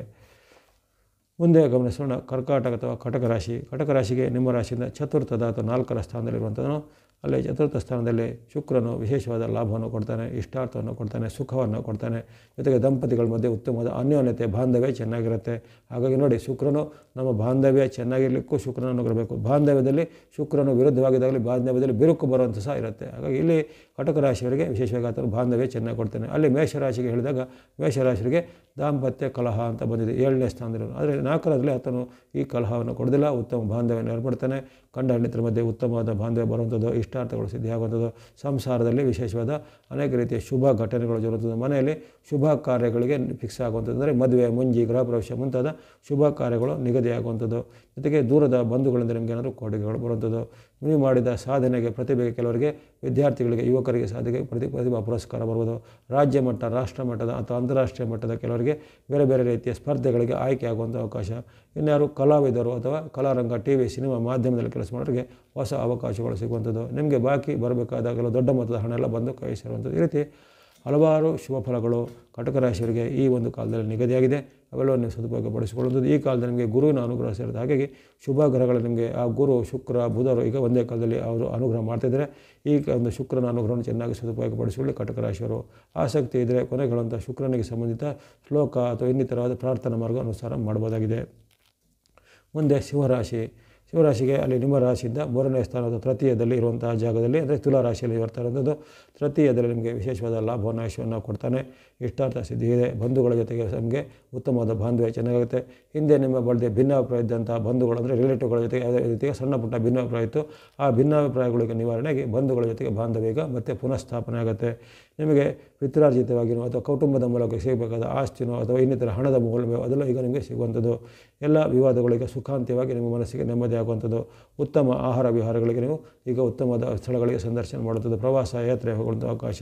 ಮುಂದೆ ಗಮನಿಸೋಣ ಕರ್ಕಾಟಕ ಅಥವಾ ಕಟಕ ರಾಶಿ. ಕಟಕ ರಾಶಿಗೆ ನಿಮ್ಮ ರಾಶಿಯಿಂದ ಚತುರ್ಥದ ಅಥವಾ 4ರ ಸ್ಥಾನದಲ್ಲಿರುವಂಥದ್ದು. ಅಲ್ಲಿ ಚತುರ್ಥ ಸ್ಥಾನದಲ್ಲಿ ಶುಕ್ರನು ವಿಶೇಷವಾದ ಲಾಭವನ್ನು ಕೊಡ್ತಾನೆ, ಇಷ್ಟಾರ್ಥವನ್ನು ಕೊಡ್ತಾನೆ, ಸುಖವನ್ನು ಕೊಡ್ತಾನೆ. ಜೊತೆಗೆ ದಂಪತಿಗಳ ಮಧ್ಯೆ ಉತ್ತಮವಾದ ಅನ್ಯೋನ್ಯತೆ, ಬಾಂಧವ್ಯ ಚೆನ್ನಾಗಿರುತ್ತೆ. ಹಾಗಾಗಿ ನೋಡಿ, ಶುಕ್ರನು ನಮ್ಮ ಬಾಂಧವ್ಯ ಚೆನ್ನಾಗಿರಲಿಕ್ಕೂ ಶುಕ್ರನನ್ನು ಬರಬೇಕು. ಬಾಂಧವ್ಯದಲ್ಲಿ ಶುಕ್ರನು ವಿರುದ್ಧವಾಗಿದ್ದಾಗಲಿ ಬಾಂಧವ್ಯದಲ್ಲಿ ಬಿರುಕು ಬರುವಂಥ ಸಹ ಇರುತ್ತೆ. ಹಾಗಾಗಿ ಇಲ್ಲಿ ಕಟಕ ರಾಶಿಯವರಿಗೆ ವಿಶೇಷವಾಗಿ ಆತನು ಬಾಂಧವ್ಯ ಚೆನ್ನಾಗಿ ಕೊಡ್ತಾನೆ. ಅಲ್ಲಿ ಮೇಷರಾಶಿಗೆ ಹೇಳಿದಾಗ ಮೇಷರಾಶಿಗೆ ದಾಂಪತ್ಯ ಕಲಹ ಅಂತ ಬಂದಿದೆ 7ನೇ ಸ್ಥಾನದಲ್ಲಿ. ಆದರೆ 4ರಲ್ಲಿ ಆತನು ಈ ಕಲಹವನ್ನು ಕೊಡೋದಿಲ್ಲ, ಉತ್ತಮ ಬಾಂಧವ್ಯವನ್ನು ಏರ್ಪಡ್ತಾನೆ. ಗಂಡ ಹೆಂಡತಿರ ಮಧ್ಯೆ ಉತ್ತಮವಾದ ಬಾಂಧವ್ಯ ಬರುವಂಥದ್ದು, ಇಷ್ಟಾರ್ಥಗಳು ಸಿದ್ಧಿಯಾಗುವಂಥದ್ದು, ಸಂಸಾರದಲ್ಲಿ ವಿಶೇಷವಾದ ಅನೇಕ ರೀತಿಯ ಶುಭ ಘಟನೆಗಳು ಜರುಗುತ್ತದೆ. ಮನೆಯಲ್ಲಿ ಶುಭ ಕಾರ್ಯಗಳಿಗೆ ಫಿಕ್ಸ್ ಆಗುವಂಥದ್ದು, ಅಂದರೆ ಮದುವೆ, ಮುಂಜಿ, ಗೃಹ ಪ್ರವೇಶ ಮುಂತಾದ ಶುಭ ಕಾರ್ಯಗಳು ನಿಗದಿಯಾಗುವಂಥದ್ದು. ಜೊತೆಗೆ ದೂರದ ಬಂಧುಗಳಿಂದ ನಿಮಗೆ ಏನಾದರೂ ಕೊಡುಗೆಗಳು ಬರುವಂಥದ್ದು. ನೀವು ಮಾಡಿದ ಸಾಧನೆಗೆ, ಪ್ರತಿಭೆಗೆ, ಕೆಲವರಿಗೆ ವಿದ್ಯಾರ್ಥಿಗಳಿಗೆ, ಯುವಕರಿಗೆ ಸಾಧನೆಗೆ ಪ್ರತಿಭಾ ಪುರಸ್ಕಾರ ಬರುವುದು. ರಾಜ್ಯ ಮಟ್ಟ, ರಾಷ್ಟ್ರ ಮಟ್ಟದ ಅಥವಾ ಅಂತಾರಾಷ್ಟ್ರೀಯ ಮಟ್ಟದ ಕೆಲವರಿಗೆ ಬೇರೆ ಬೇರೆ ರೀತಿಯ ಸ್ಪರ್ಧೆಗಳಿಗೆ ಆಯ್ಕೆ ಆಗುವಂಥ ಅವಕಾಶ. ಇನ್ಯಾರು ಕಲಾವಿದರು ಅಥವಾ ಕಲಾರಂಗ, ಟಿವಿ, ಸಿನಿಮಾ ಮಾಧ್ಯಮದಲ್ಲಿ ಕೆಲಸ ಮಾಡೋರಿಗೆ ಹೊಸ ಅವಕಾಶಗಳು ಸಿಗುವಂಥದ್ದು. ನಿಮಗೆ ಬಾಕಿ ಬರಬೇಕಾದ ಕೆಲವು ದೊಡ್ಡ ಮೊತ್ತದ ಹಣ ಎಲ್ಲ ಬಂದು ಕೈ ಸೇರುವಂಥದ್ದು. ಈ ರೀತಿ ಹಲವಾರು ಶುಭ ಫಲಗಳು ಕಟಕ ರಾಶಿಯವರಿಗೆ ಈ ಒಂದು ಕಾಲದಲ್ಲಿ ನಿಗದಿಯಾಗಿದೆ. ಅವೆಲ್ಲವನ್ನು ನೀವು ಸದುಪಯೋಗ ಪಡಿಸಿಕೊಳ್ಳುವಂಥದ್ದು. ಈ ಕಾಲದಲ್ಲಿ ನಿಮಗೆ ಗುರುವಿನ ಅನುಗ್ರಹ ಸೇರುತ್ತೆ. ಹಾಗಾಗಿ ಶುಭ ಗ್ರಹಗಳು ನಿಮಗೆ ಆ ಗುರು, ಶುಕ್ರ, ಬುಧರು ಈಗ ಒಂದೇ ಕಾಲದಲ್ಲಿ ಅವರು ಅನುಗ್ರಹ ಮಾಡ್ತಿದ್ದಾರೆ. ಈ ಒಂದು ಶುಕ್ರನ ಅನುಗ್ರಹವನ್ನು ಚೆನ್ನಾಗಿ ಸದುಪಯೋಗ ಪಡಿಸಿಕೊಳ್ಳಿ ಕಟಕ ರಾಶಿಯವರು. ಆಸಕ್ತಿ ಇದ್ದರೆ ಕೊನೆಗಳಂಥ ಶುಕ್ರನಿಗೆ ಸಂಬಂಧಿತ ಶ್ಲೋಕ ಅಥವಾ ಇನ್ನಿತರವಾದ ಪ್ರಾರ್ಥನಾ ಮಾರ್ಗ ಅನುಸಾರ ಮಾಡಬಹುದಾಗಿದೆ. ಮುಂದೆ ಸಿಂಹರಾಶಿ. ಶಿವರಾಶಿಗೆ ಅಲ್ಲಿ ನಿಮ್ಮ ರಾಶಿಯಿಂದ 3ನೇ ಸ್ಥಾನದ ತೃತೀಯದಲ್ಲಿ ಇರುವಂತಹ ಜಾಗದಲ್ಲಿ, ಅಂದರೆ ತುಲಾ ರಾಶಿಯಲ್ಲಿ ಬರ್ತಾ ಇರೋಂಥದ್ದು. ತೃತೀಯದಲ್ಲಿ ನಿಮಗೆ ವಿಶೇಷವಾದ ಲಾಭವನ್ನು, ಆಯುಷ್ಯವನ್ನು ಕೊಡ್ತಾನೆ. ಇಷ್ಟಾರ್ಥ ಸಿದ್ಧಿ ಇದೆ. ಬಂಧುಗಳ ಜೊತೆಗೆ ನಮಗೆ ಉತ್ತಮವಾದ ಬಾಂಧವ್ಯ ಚೆನ್ನಾಗುತ್ತೆ. ಹಿಂದೆ ನಿಮ್ಮ ಬಳಿಗೆ ಭಿನ್ನಾಭಿಪ್ರಾಯ ಇದ್ದಂಥ ಬಂಧುಗಳು, ಅಂದರೆ ರಿಲೇಟಿವ್ಗಳ ಜೊತೆಗೆ ಯಾವುದೇ ರೀತಿಯ ಸಣ್ಣ ಪುಟ್ಟ ಭಿನ್ನಾಭಿಪ್ರಾಯ ಇತ್ತು. ಆ ಭಿನ್ನಾಭಿಪ್ರಾಯಗಳಿಗೆ ನಿವಾರಣೆಗೆ ಬಂಧುಗಳ ಜೊತೆಗೆ ಬಾಂಧವ್ಯ ಈಗ ಮತ್ತೆ ಪುನಃಸ್ಥಾಪನೆ ಆಗುತ್ತೆ. ನಿಮಗೆ ಪಿತ್ರಾರ್ಜಿತವಾಗಿಯೋ ಅಥವಾ ಕುಟುಂಬದ ಮೂಲಕ ಸಿಗಬೇಕಾದ ಆಸ್ತಿನೋ ಅಥವಾ ಇನ್ನಿತರ ಹಣದ ಮೂಲವೋ ಅದೆಲ್ಲ ಈಗ ನಿಮಗೆ ಸಿಗುವಂಥದ್ದು. ಎಲ್ಲ ವಿವಾದಗಳಿಗೆ ಸುಖಾಂತ್ಯವಾಗಿ ನಿಮ್ಮ ಮನಸ್ಸಿಗೆ ನೆಮ್ಮದಿ ಆಗುವಂಥದ್ದು. ಉತ್ತಮ ಆಹಾರ ವಿಹಾರಗಳಿಗೆ ನೀವು ಈಗ ಉತ್ತಮವಾದ ಸ್ಥಳಗಳಿಗೆ ಸಂದರ್ಶನ ಮಾಡುವಂಥದ್ದು. ಪ್ರವಾಸ ಯಾತ್ರೆ ಹೋಗುವಂಥ ಅವಕಾಶ.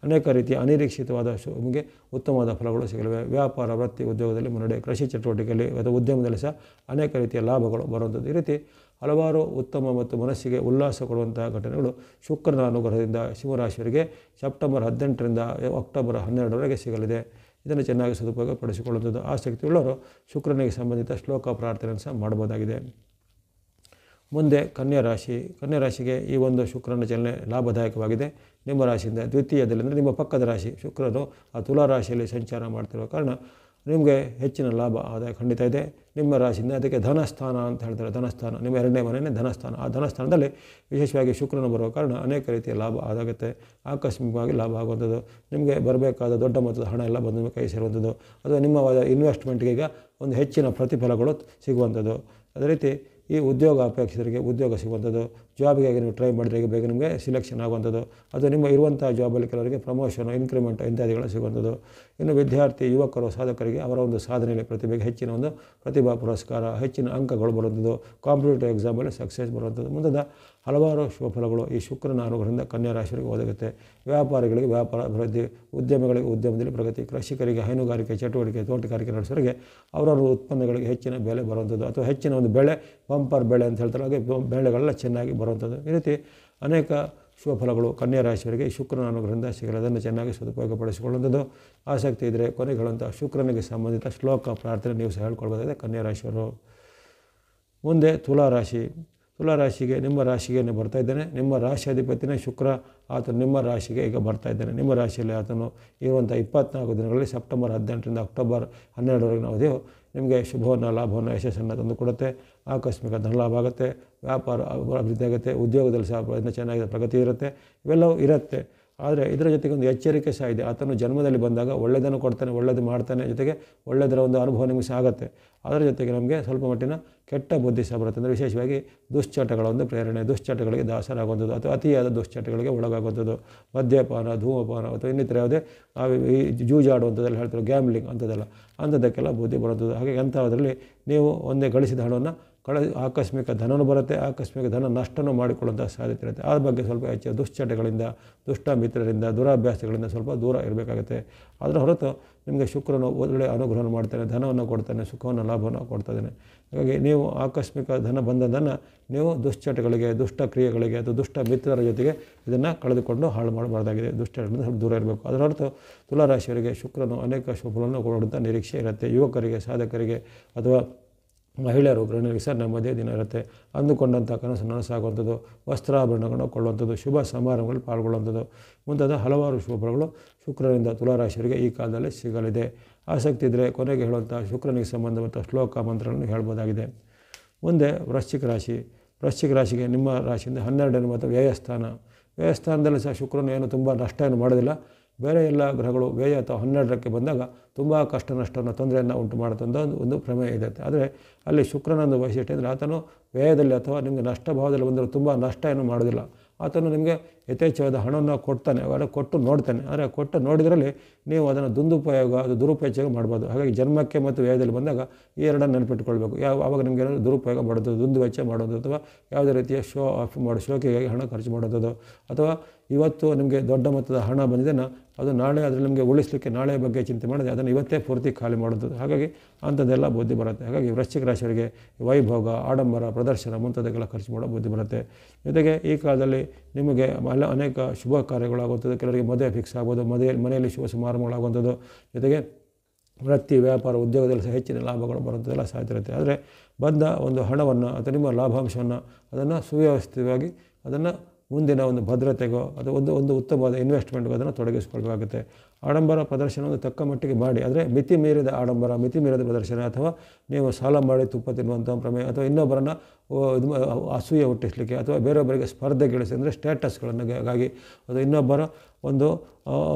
ಅನೇಕ ರೀತಿಯ ಅನಿರೀಕ್ಷಿತವಾದ ನಿಮಗೆ ಉತ್ತಮವಾದ ಫಲಗಳು ಸಿಗಲಿವೆ. ವ್ಯಾಪಾರ, ವೃತ್ತಿ, ಉದ್ಯೋಗದಲ್ಲಿ ಮುನ್ನಡೆ, ಕೃಷಿ ಚಟುವಟಿಕೆಯಲ್ಲಿ ಅಥವಾ ಉದ್ಯಮದಲ್ಲಿ ಸಹ ಅನೇಕ ರೀತಿಯ ಲಾಭಗಳು ಬರುವಂಥದ್ದು. ಈ ರೀತಿ ಹಲವಾರು ಉತ್ತಮ ಮತ್ತು ಮನಸ್ಸಿಗೆ ಉಲ್ಲಾಸ ಕೊಡುವಂತಹ ಘಟನೆಗಳು ಶುಕ್ರನ ಅನುಗ್ರಹದಿಂದ ಸಿಂಹರಾಶಿಯವರಿಗೆ ಸೆಪ್ಟೆಂಬರ್ 18ರಿಂದ ಅಕ್ಟೋಬರ್ 12ರವರೆಗೆ ಸಿಗಲಿದೆ. ಇದನ್ನು ಚೆನ್ನಾಗಿ ಸದುಪಯೋಗ ಪಡಿಸಿಕೊಳ್ಳುವಂಥದ್ದು. ಆಸಕ್ತಿಯುಳ್ಳವರು ಶುಕ್ರನಿಗೆ ಸಂಬಂಧಿತ ಶ್ಲೋಕ ಪ್ರಾರ್ಥನೆಯನ್ನು ಸಹ ಮಾಡಬಹುದಾಗಿದೆ. ಮುಂದೆ ಕನ್ಯಾ ರಾಶಿ. ಕನ್ಯಾ ರಾಶಿಗೆ ಈ ಒಂದು ಶುಕ್ರನ ಚಲನೆ ಲಾಭದಾಯಕವಾಗಿದೆ. ನಿಮ್ಮ ರಾಶಿಯಿಂದ ದ್ವಿತೀಯದಲ್ಲಿ, ಅಂದರೆ ನಿಮ್ಮ ಪಕ್ಕದ ರಾಶಿ ಶುಕ್ರನು ಆ ತುಲಾ ರಾಶಿಯಲ್ಲಿ ಸಂಚಾರ ಮಾಡ್ತಿರುವ ಕಾರಣ ನಿಮಗೆ ಹೆಚ್ಚಿನ ಲಾಭ ಆದಾಯ ಖಂಡಿತ ಇದೆ. ನಿಮ್ಮ ರಾಶಿಯಿಂದ ಅದಕ್ಕೆ ಧನಸ್ಥಾನ ಅಂತ ಹೇಳ್ತಾರೆ. ಧನಸ್ಥಾನ ನಿಮ್ಮ 2ನೇ ಮನೆಯೇ ಧನಸ್ಥಾನ. ಆ ಧನಸ್ಥಾನದಲ್ಲಿ ವಿಶೇಷವಾಗಿ ಶುಕ್ರನು ಬರುವ ಕಾರಣ ಅನೇಕ ರೀತಿಯ ಲಾಭ ಆದಾಗುತ್ತೆ. ಆಕಸ್ಮಿಕವಾಗಿ ಲಾಭ ಆಗುವಂಥದ್ದು. ನಿಮಗೆ ಬರಬೇಕಾದ ದೊಡ್ಡ ಮೊತ್ತದ ಹಣ ಎಲ್ಲ ಬಂದು ನಿಮ್ಮ ಕೈ ಸೇರುವಂಥದ್ದು. ಅಥವಾ ನಿಮ್ಮ ಇನ್ವೆಸ್ಟ್ಮೆಂಟ್ಗೆ ಈಗ ಒಂದು ಹೆಚ್ಚಿನ ಪ್ರತಿಫಲಗಳು ಸಿಗುವಂಥದ್ದು. ಅದೇ ರೀತಿ ಈ ಉದ್ಯೋಗ ಅಪೇಕ್ಷಿತರಿಗೆ ಉದ್ಯೋಗ ಸಿಗುವಂಥದ್ದು, ಜಾಬಿಗಾಗಿ ನೀವು ಟ್ರೈ ಮಾಡಿದ್ರೆ ಬೇಗ ನಿಮಗೆ ಸಿಲೆಕ್ಷನ್ ಆಗುವಂಥದ್ದು, ಅಥವಾ ನಿಮ್ಮ ಇರುವಂಥ ಜಾಬಲ್ಲಿ ಕೆಲವರಿಗೆ ಪ್ರಮೋಷನು, ಇನ್ಕ್ರಿಮೆಂಟ್ ಇತ್ಯಾದಿಗಳು ಸಿಗುವಂಥದ್ದು. ಇನ್ನು ವಿದ್ಯಾರ್ಥಿ ಯುವಕರು ಸಾಧಕರಿಗೆ ಅವರ ಒಂದು ಸಾಧನೆಯಲ್ಲಿ ಪ್ರತಿಭೆಗೆ ಹೆಚ್ಚಿನ ಒಂದು ಪ್ರತಿಭಾ ಪುರಸ್ಕಾರ, ಹೆಚ್ಚಿನ ಅಂಕಗಳು ಬರುವಂಥದ್ದು, ಕಾಂಪಿಟೇಟಿವ್ ಎಕ್ಸಾಮಲ್ಲಿ ಸಕ್ಸಸ್ ಬರುವಂಥದ್ದು ಮುಂತಾದ ಹಲವಾರು ಶುಭಫಲಗಳು ಈ ಶುಕ್ರನ ಅನುಗ್ರಹದಿಂದ ಕನ್ಯಾ ರಾಶಿಯವರಿಗೆ ಒದಗುತ್ತೆ. ವ್ಯಾಪಾರಿಗಳಿಗೆ ವ್ಯಾಪಾರ ಅಭಿವೃದ್ಧಿ, ಉದ್ಯಮಿಗಳಿಗೆ ಉದ್ಯಮದಲ್ಲಿ ಪ್ರಗತಿ, ಕೃಷಿಕರಿಗೆ ಹೈನುಗಾರಿಕೆ ಚಟುವಟಿಕೆ, ತೋಟಗಾರಿಕೆ ನಡೆಸೋರಿಗೆ ಅವರವರ ಉತ್ಪನ್ನಗಳಿಗೆ ಹೆಚ್ಚಿನ ಬೆಲೆ ಬರುವಂಥದ್ದು, ಅಥವಾ ಹೆಚ್ಚಿನ ಒಂದು ಬೆಳೆ, ಬಂಪರ್ ಬೆಳೆ ಅಂತ ಹೇಳ್ತಾರೆ, ಹಾಗೆ ಬೆಳೆಗಳೆಲ್ಲ ಚೆನ್ನಾಗಿ ಬರುವಂಥದ್ದು. ಈ ರೀತಿ ಅನೇಕ ಶುಭಫಲಗಳು ಕನ್ಯಾ ರಾಶಿಯವರಿಗೆ ಈ ಶುಕ್ರನ ಅನುಗ್ರಹದಿಂದ ಸಿಗಲು ಅದನ್ನು ಚೆನ್ನಾಗಿ ಸದುಪಯೋಗಪಡಿಸಿಕೊಳ್ಳುವಂಥದ್ದು. ಆಸಕ್ತಿ ಇದ್ದರೆ ಕೊನೆಗೆ ಹೇಳುವಂಥ ಶುಕ್ರನಿಗೆ ಸಂಬಂಧಿತ ಶ್ಲೋಕ ಪ್ರಾರ್ಥನೆ ನೀವು ಸಹ ಹೇಳ್ಕೊಳ್ಬೋದಾಗಿದೆ ಕನ್ಯಾ ರಾಶಿಯವರು. ಮುಂದೆ ತುಲಾರಾಶಿ. ತುಲಾರಾಶಿಗೆ ನಿಮ್ಮ ರಾಶಿಗೆ ಬರ್ತಾ ಇದ್ದಾನೆ. ನಿಮ್ಮ ರಾಶಿ ಅಧಿಪತಿನೇ ಶುಕ್ರ, ಆತನು ನಿಮ್ಮ ರಾಶಿಗೆ ಈಗ ಬರ್ತಾ ಇದ್ದಾನೆ. ನಿಮ್ಮ ರಾಶಿಯಲ್ಲಿ ಆತನು ಇರುವಂಥ 24 ದಿನಗಳಲ್ಲಿ ಸೆಪ್ಟೆಂಬರ್ 18ರಿಂದ ಅಕ್ಟೋಬರ್ 12ವರೆಗಿನ ಅವಧಿಯು ನಿಮಗೆ ಶುಭವನ್ನು, ಲಾಭವನ್ನು, ಯಶಸ್ಸನ್ನು ತಂದು ಕೊಡುತ್ತೆ. ಆಕಸ್ಮಿಕ ಧನಲಾಭ ಆಗುತ್ತೆ, ವ್ಯಾಪಾರ ಅಭಿವೃದ್ಧಿ ಆಗುತ್ತೆ, ಉದ್ಯೋಗದಲ್ಲಿ ಸಹ ಚೆನ್ನಾಗಿದೆ ಪ್ರಗತಿ ಇರುತ್ತೆ, ಇವೆಲ್ಲವೂ ಇರುತ್ತೆ. ಆದರೆ ಇದರ ಜೊತೆಗೆ ಒಂದು ಎಚ್ಚರಿಕೆ ಸಹ ಇದೆ. ಆತನು ಜನ್ಮದಲ್ಲಿ ಬಂದಾಗ ಒಳ್ಳೆಯದನ್ನು ಕೊಡ್ತಾನೆ, ಒಳ್ಳೆಯದು ಮಾಡ್ತಾನೆ, ಜೊತೆಗೆ ಒಳ್ಳೆಯದರ ಒಂದು ಅನುಭವ ನಿಮಗೆ ಸಹ ಆಗುತ್ತೆ. ಅದರ ಜೊತೆಗೆ ನಮಗೆ ಸ್ವಲ್ಪ ಮಟ್ಟಿನ ಕೆಟ್ಟ ಬುದ್ಧಿ ಸಹ ಬರುತ್ತೆ. ಅಂದರೆ ವಿಶೇಷವಾಗಿ ದುಶ್ಚಟಗಳ ಒಂದು ಪ್ರೇರಣೆ, ದುಶ್ಚಟಗಳಿಗೆ ದಾಸರಾಗುವಂಥದ್ದು, ಅಥವಾ ಅತಿಯಾದ ದುಶ್ಚಟಗಳಿಗೆ ಒಳಗಾಗುವಂಥದ್ದು, ಮದ್ಯಪಾನ, ಧೂಮಪಾನ, ಅಥವಾ ಇನ್ನಿತರ ಯಾವುದೇ ಈ ಜೂಜಾಡುವಂಥದ್ದೆಲ್ಲ ಹೇಳ್ತಾರೆ, ಗ್ಯಾಮ್ಲಿಂಗ್ ಅಂಥದ್ದಕ್ಕೆಲ್ಲ ಬುದ್ಧಿ ಬರುವಂಥದ್ದು. ಹಾಗೆ ಅಂಥದ್ರಲ್ಲಿ ನೀವು ಒಂದೇ ಗಳಿಸಿದ ಹಣವನ್ನು ಆಕಸ್ಮಿಕ ಧನನೂ ಬರುತ್ತೆ, ಆಕಸ್ಮಿಕ ಧನ ನಷ್ಟನೂ ಮಾಡಿಕೊಳ್ಳುವಂಥ ಸಾಧ್ಯತೆ ಇರುತ್ತೆ. ಆ ಬಗ್ಗೆ ಸ್ವಲ್ಪ ಹೆಚ್ಚು ದುಶ್ಚಟಗಳಿಂದ, ದುಷ್ಟ ಮಿತ್ರರಿಂದ, ದುರಾಭ್ಯಾಸಗಳಿಂದ ಸ್ವಲ್ಪ ದೂರ ಇರಬೇಕಾಗುತ್ತೆ. ಅದರ ಹೊರತು ನಿಮಗೆ ಶುಕ್ರನು ಒಳ್ಳೆಯ ಅನುಗ್ರಹವನ್ನು ಮಾಡ್ತಾನೆ, ಧನವನ್ನು ಕೊಡ್ತಾನೆ, ಸುಖವನ್ನು, ಲಾಭವನ್ನು ಕೊಡ್ತಾನೆ. ಹಾಗಾಗಿ ನೀವು ಆಕಸ್ಮಿಕ ಧನ ಬಂದದನ್ನು ನೀವು ದುಶ್ಚಟಗಳಿಗೆ, ದುಷ್ಟ ಕ್ರಿಯೆಗಳಿಗೆ ಅಥವಾ ದುಷ್ಟ ಮಿತ್ರರ ಜೊತೆಗೆ ಇದನ್ನು ಕಳೆದುಕೊಂಡು ಹಾಳು ಮಾಡಬಾರ್ದಾಗಿದೆ. ದುಶ್ಚಟಗಳಿಂದ ಸ್ವಲ್ಪ ದೂರ ಇರಬೇಕು. ಅದರ ಹೊರತು ತುಲಾರಾಶಿಯವರಿಗೆ ಶುಕ್ರನು ಅನೇಕ ಶುಭಗಳನ್ನು ಕೊಡುವಂಥ ನಿರೀಕ್ಷೆ ಇರುತ್ತೆ. ಯುವಕರಿಗೆ, ಸಾಧಕರಿಗೆ ಅಥವಾ ಮಹಿಳೆಯರು, ಗೃಹಿಣಿಯರಿಗೆ ಸಹ ನೆಮ್ಮದಿಯ ದಿನ ಇರುತ್ತೆ. ಅಂದುಕೊಂಡಂಥ ಕನಸು ನನಸಾಗುವಂಥದ್ದು, ವಸ್ತ್ರಾಭರಣಗಳನ್ನು ಕೊಳ್ಳುವಂಥದ್ದು, ಶುಭ ಸಮಾರಂಭಗಳಲ್ಲಿ ಪಾಲ್ಗೊಳ್ಳುವಂಥದ್ದು ಮುಂತಾದ ಹಲವಾರು ಶುಭಫಲಗಳು ಶುಕ್ರನಿಂದ ತುಲಾರಾಶಿಯವರಿಗೆ ಈ ಕಾಲದಲ್ಲಿ ಸಿಗಲಿದೆ. ಆಸಕ್ತಿ ಇದ್ದರೆ ಕೊನೆಗೆ ಹೇಳುವಂಥ ಶುಕ್ರನಿಗೆ ಸಂಬಂಧಪಟ್ಟ ಶ್ಲೋಕ ಮಂತ್ರಗಳನ್ನು ಹೇಳ್ಬೋದಾಗಿದೆ. ಮುಂದೆ ವೃಶ್ಚಿಕ ರಾಶಿ. ವೃಶ್ಚಿಕ ರಾಶಿಗೆ ನಿಮ್ಮ ರಾಶಿಯಿಂದ 12ನೇ ಮತ್ತು ವ್ಯಯಸ್ಥಾನದಲ್ಲಿ ಸಹ ಶುಕ್ರನು ಏನು ತುಂಬ ನಷ್ಟ ಏನು ಮಾಡೋದಿಲ್ಲ. ಬೇರೆ ಎಲ್ಲ ಗ್ರಹಗಳು ವ್ಯಯ ಅಥವಾ 12ಕ್ಕೆ ಬಂದಾಗ ತುಂಬ ಕಷ್ಟ ನಷ್ಟವನ್ನು, ತೊಂದರೆಯನ್ನು ಉಂಟು ಮಾಡುವಂಥ ಒಂದು ಪ್ರಮೇಯ ಇದೆ. ಆದರೆ ಅಲ್ಲಿ ಶುಕ್ರನೊಂದು ವೈಶಿಷ್ಟ್ಯ ಅಂದರೆ ಆತನು ವ್ಯಯದಲ್ಲಿ ಅಥವಾ ನಿಮಗೆ ನಷ್ಟ ಭಾವದಲ್ಲಿ ಬಂದರೂ ತುಂಬ ನಷ್ಟ ಏನು ಮಾಡೋದಿಲ್ಲ. ಆತನು ನಿಮಗೆ ಯಥೇಚ್ಛವಾದ ಹಣವನ್ನು ಕೊಡ್ತಾನೆ, ಅವೆಲ್ಲ ಕೊಟ್ಟು ನೋಡ್ತಾನೆ. ಆದರೆ ಕೊಟ್ಟು ನೋಡಿದ್ರಲ್ಲಿ ನೀವು ಅದನ್ನು ದುರುಪಯೋಗ ಮಾಡ್ಬೋದು. ಹಾಗಾಗಿ ಜನ್ಮಕ್ಕೆ ಮತ್ತು ವ್ಯಯದಲ್ಲಿ ಬಂದಾಗ ಈ ಎರಡನ್ನು ನೆನಪಿಟ್ಕೊಳ್ಬೇಕು. ಆವಾಗ ನಿಮಗೆ ದುರುಪಯೋಗ ಮಾಡೋದು, ದುಂದುವೆಚ್ಚ ಮಾಡೋದು, ಅಥವಾ ಯಾವುದೇ ರೀತಿಯ ಶೋ ಆಫ್ ಶೋಕಿಗಾಗಿ ಹಣ ಖರ್ಚು ಮಾಡೋದು, ಅಥವಾ ಇವತ್ತು ನಿಮಗೆ ದೊಡ್ಡ ಮೊತ್ತದ ಹಣ ಬಂದಿದ್ದನ್ನು ಅದು ನಾಳೆ ಅದರಲ್ಲಿ ನಿಮಗೆ ಉಳಿಸಲಿಕ್ಕೆ ನಾಳೆ ಬಗ್ಗೆ ಚಿಂತೆ ಮಾಡಿದೆ ಅದನ್ನು ಇವತ್ತೇ ಪೂರ್ತಿ ಖಾಲಿ ಮಾಡೋದು. ಹಾಗಾಗಿ ಅಂಥದ್ದೆಲ್ಲ ಬುದ್ಧಿ ಬರುತ್ತೆ. ಹಾಗಾಗಿ ವೃಶ್ಚಿಕ ರಾಶಿಯವರಿಗೆ ವೈಭೋಗ, ಆಡಂಬರ, ಪ್ರದರ್ಶನ ಮುಂತಾದಕ್ಕೆಲ್ಲ ಖರ್ಚು ಮಾಡೋ ಬುದ್ಧಿ ಬರುತ್ತೆ. ಜೊತೆಗೆ ಈ ಕಾಲದಲ್ಲಿ ನಿಮಗೆ ಅನೇಕ ಶುಭ ಕಾರ್ಯಗಳಾಗುವಂಥದ್ದು, ಕೆಲವರಿಗೆ ಮದುವೆ ಫಿಕ್ಸ್ ಆಗ್ಬೋದು, ಮನೆಯಲ್ಲಿ ಶುಭ ಸಮಾರಂಭಗಳಾಗುವಂಥದ್ದು, ಜೊತೆಗೆ ವೃತ್ತಿ, ವ್ಯಾಪಾರ, ಉದ್ಯೋಗದಲ್ಲಿ ಸಹ ಹೆಚ್ಚಿನ ಲಾಭಗಳು ಬರುವಂಥದ್ದೆಲ್ಲ ಸಾಧ್ಯ ಇರುತ್ತೆ. ಆದರೆ ಬಂದ ಒಂದು ಹಣವನ್ನು ಅಥವಾ ನಿಮ್ಮ ಲಾಭಾಂಶವನ್ನು ಅದನ್ನು ಸುವ್ಯವಸ್ಥಿತವಾಗಿ ಅದನ್ನು ಮುಂದಿನ ಒಂದು ಭದ್ರತೆಗೋ ಅಥವಾ ಒಂದು ಉತ್ತಮವಾದ ಇನ್ವೆಸ್ಟ್ಮೆಂಟ್ಗೋ ಅದನ್ನು ತೊಡಗಿಸ್ಕೊಳ್ಬೇಕಾಗುತ್ತೆ. ಆಡಂಬರ ಪ್ರದರ್ಶನವನ್ನು ತಕ್ಕ ಮಟ್ಟಿಗೆ ಮಾಡಿ, ಆದರೆ ಮಿತಿ ಮೀರಿದ ಆಡಂಬರ, ಮಿತಿ ಮೀರಿದ ಪ್ರದರ್ಶನ, ಅಥವಾ ನೀವು ಸಾಲ ಮಾಡಿ ತುಪ್ಪ ತಿನ್ನುವಂಥ ಪ್ರಮೇಯ, ಅಥವಾ ಇನ್ನೊಬ್ಬರನ್ನು ಅಸೂಯೆ ಹುಟ್ಟಿಸಲಿಕ್ಕೆ, ಅಥವಾ ಬೇರೊಬ್ಬರಿಗೆ ಸ್ಪರ್ಧೆಗಳಿಸಿ ಅಂದರೆ ಸ್ಟೇಟಸ್ಗಳನ್ನಾಗಿ, ಅದು ಇನ್ನೊಬ್ಬರ ಒಂದು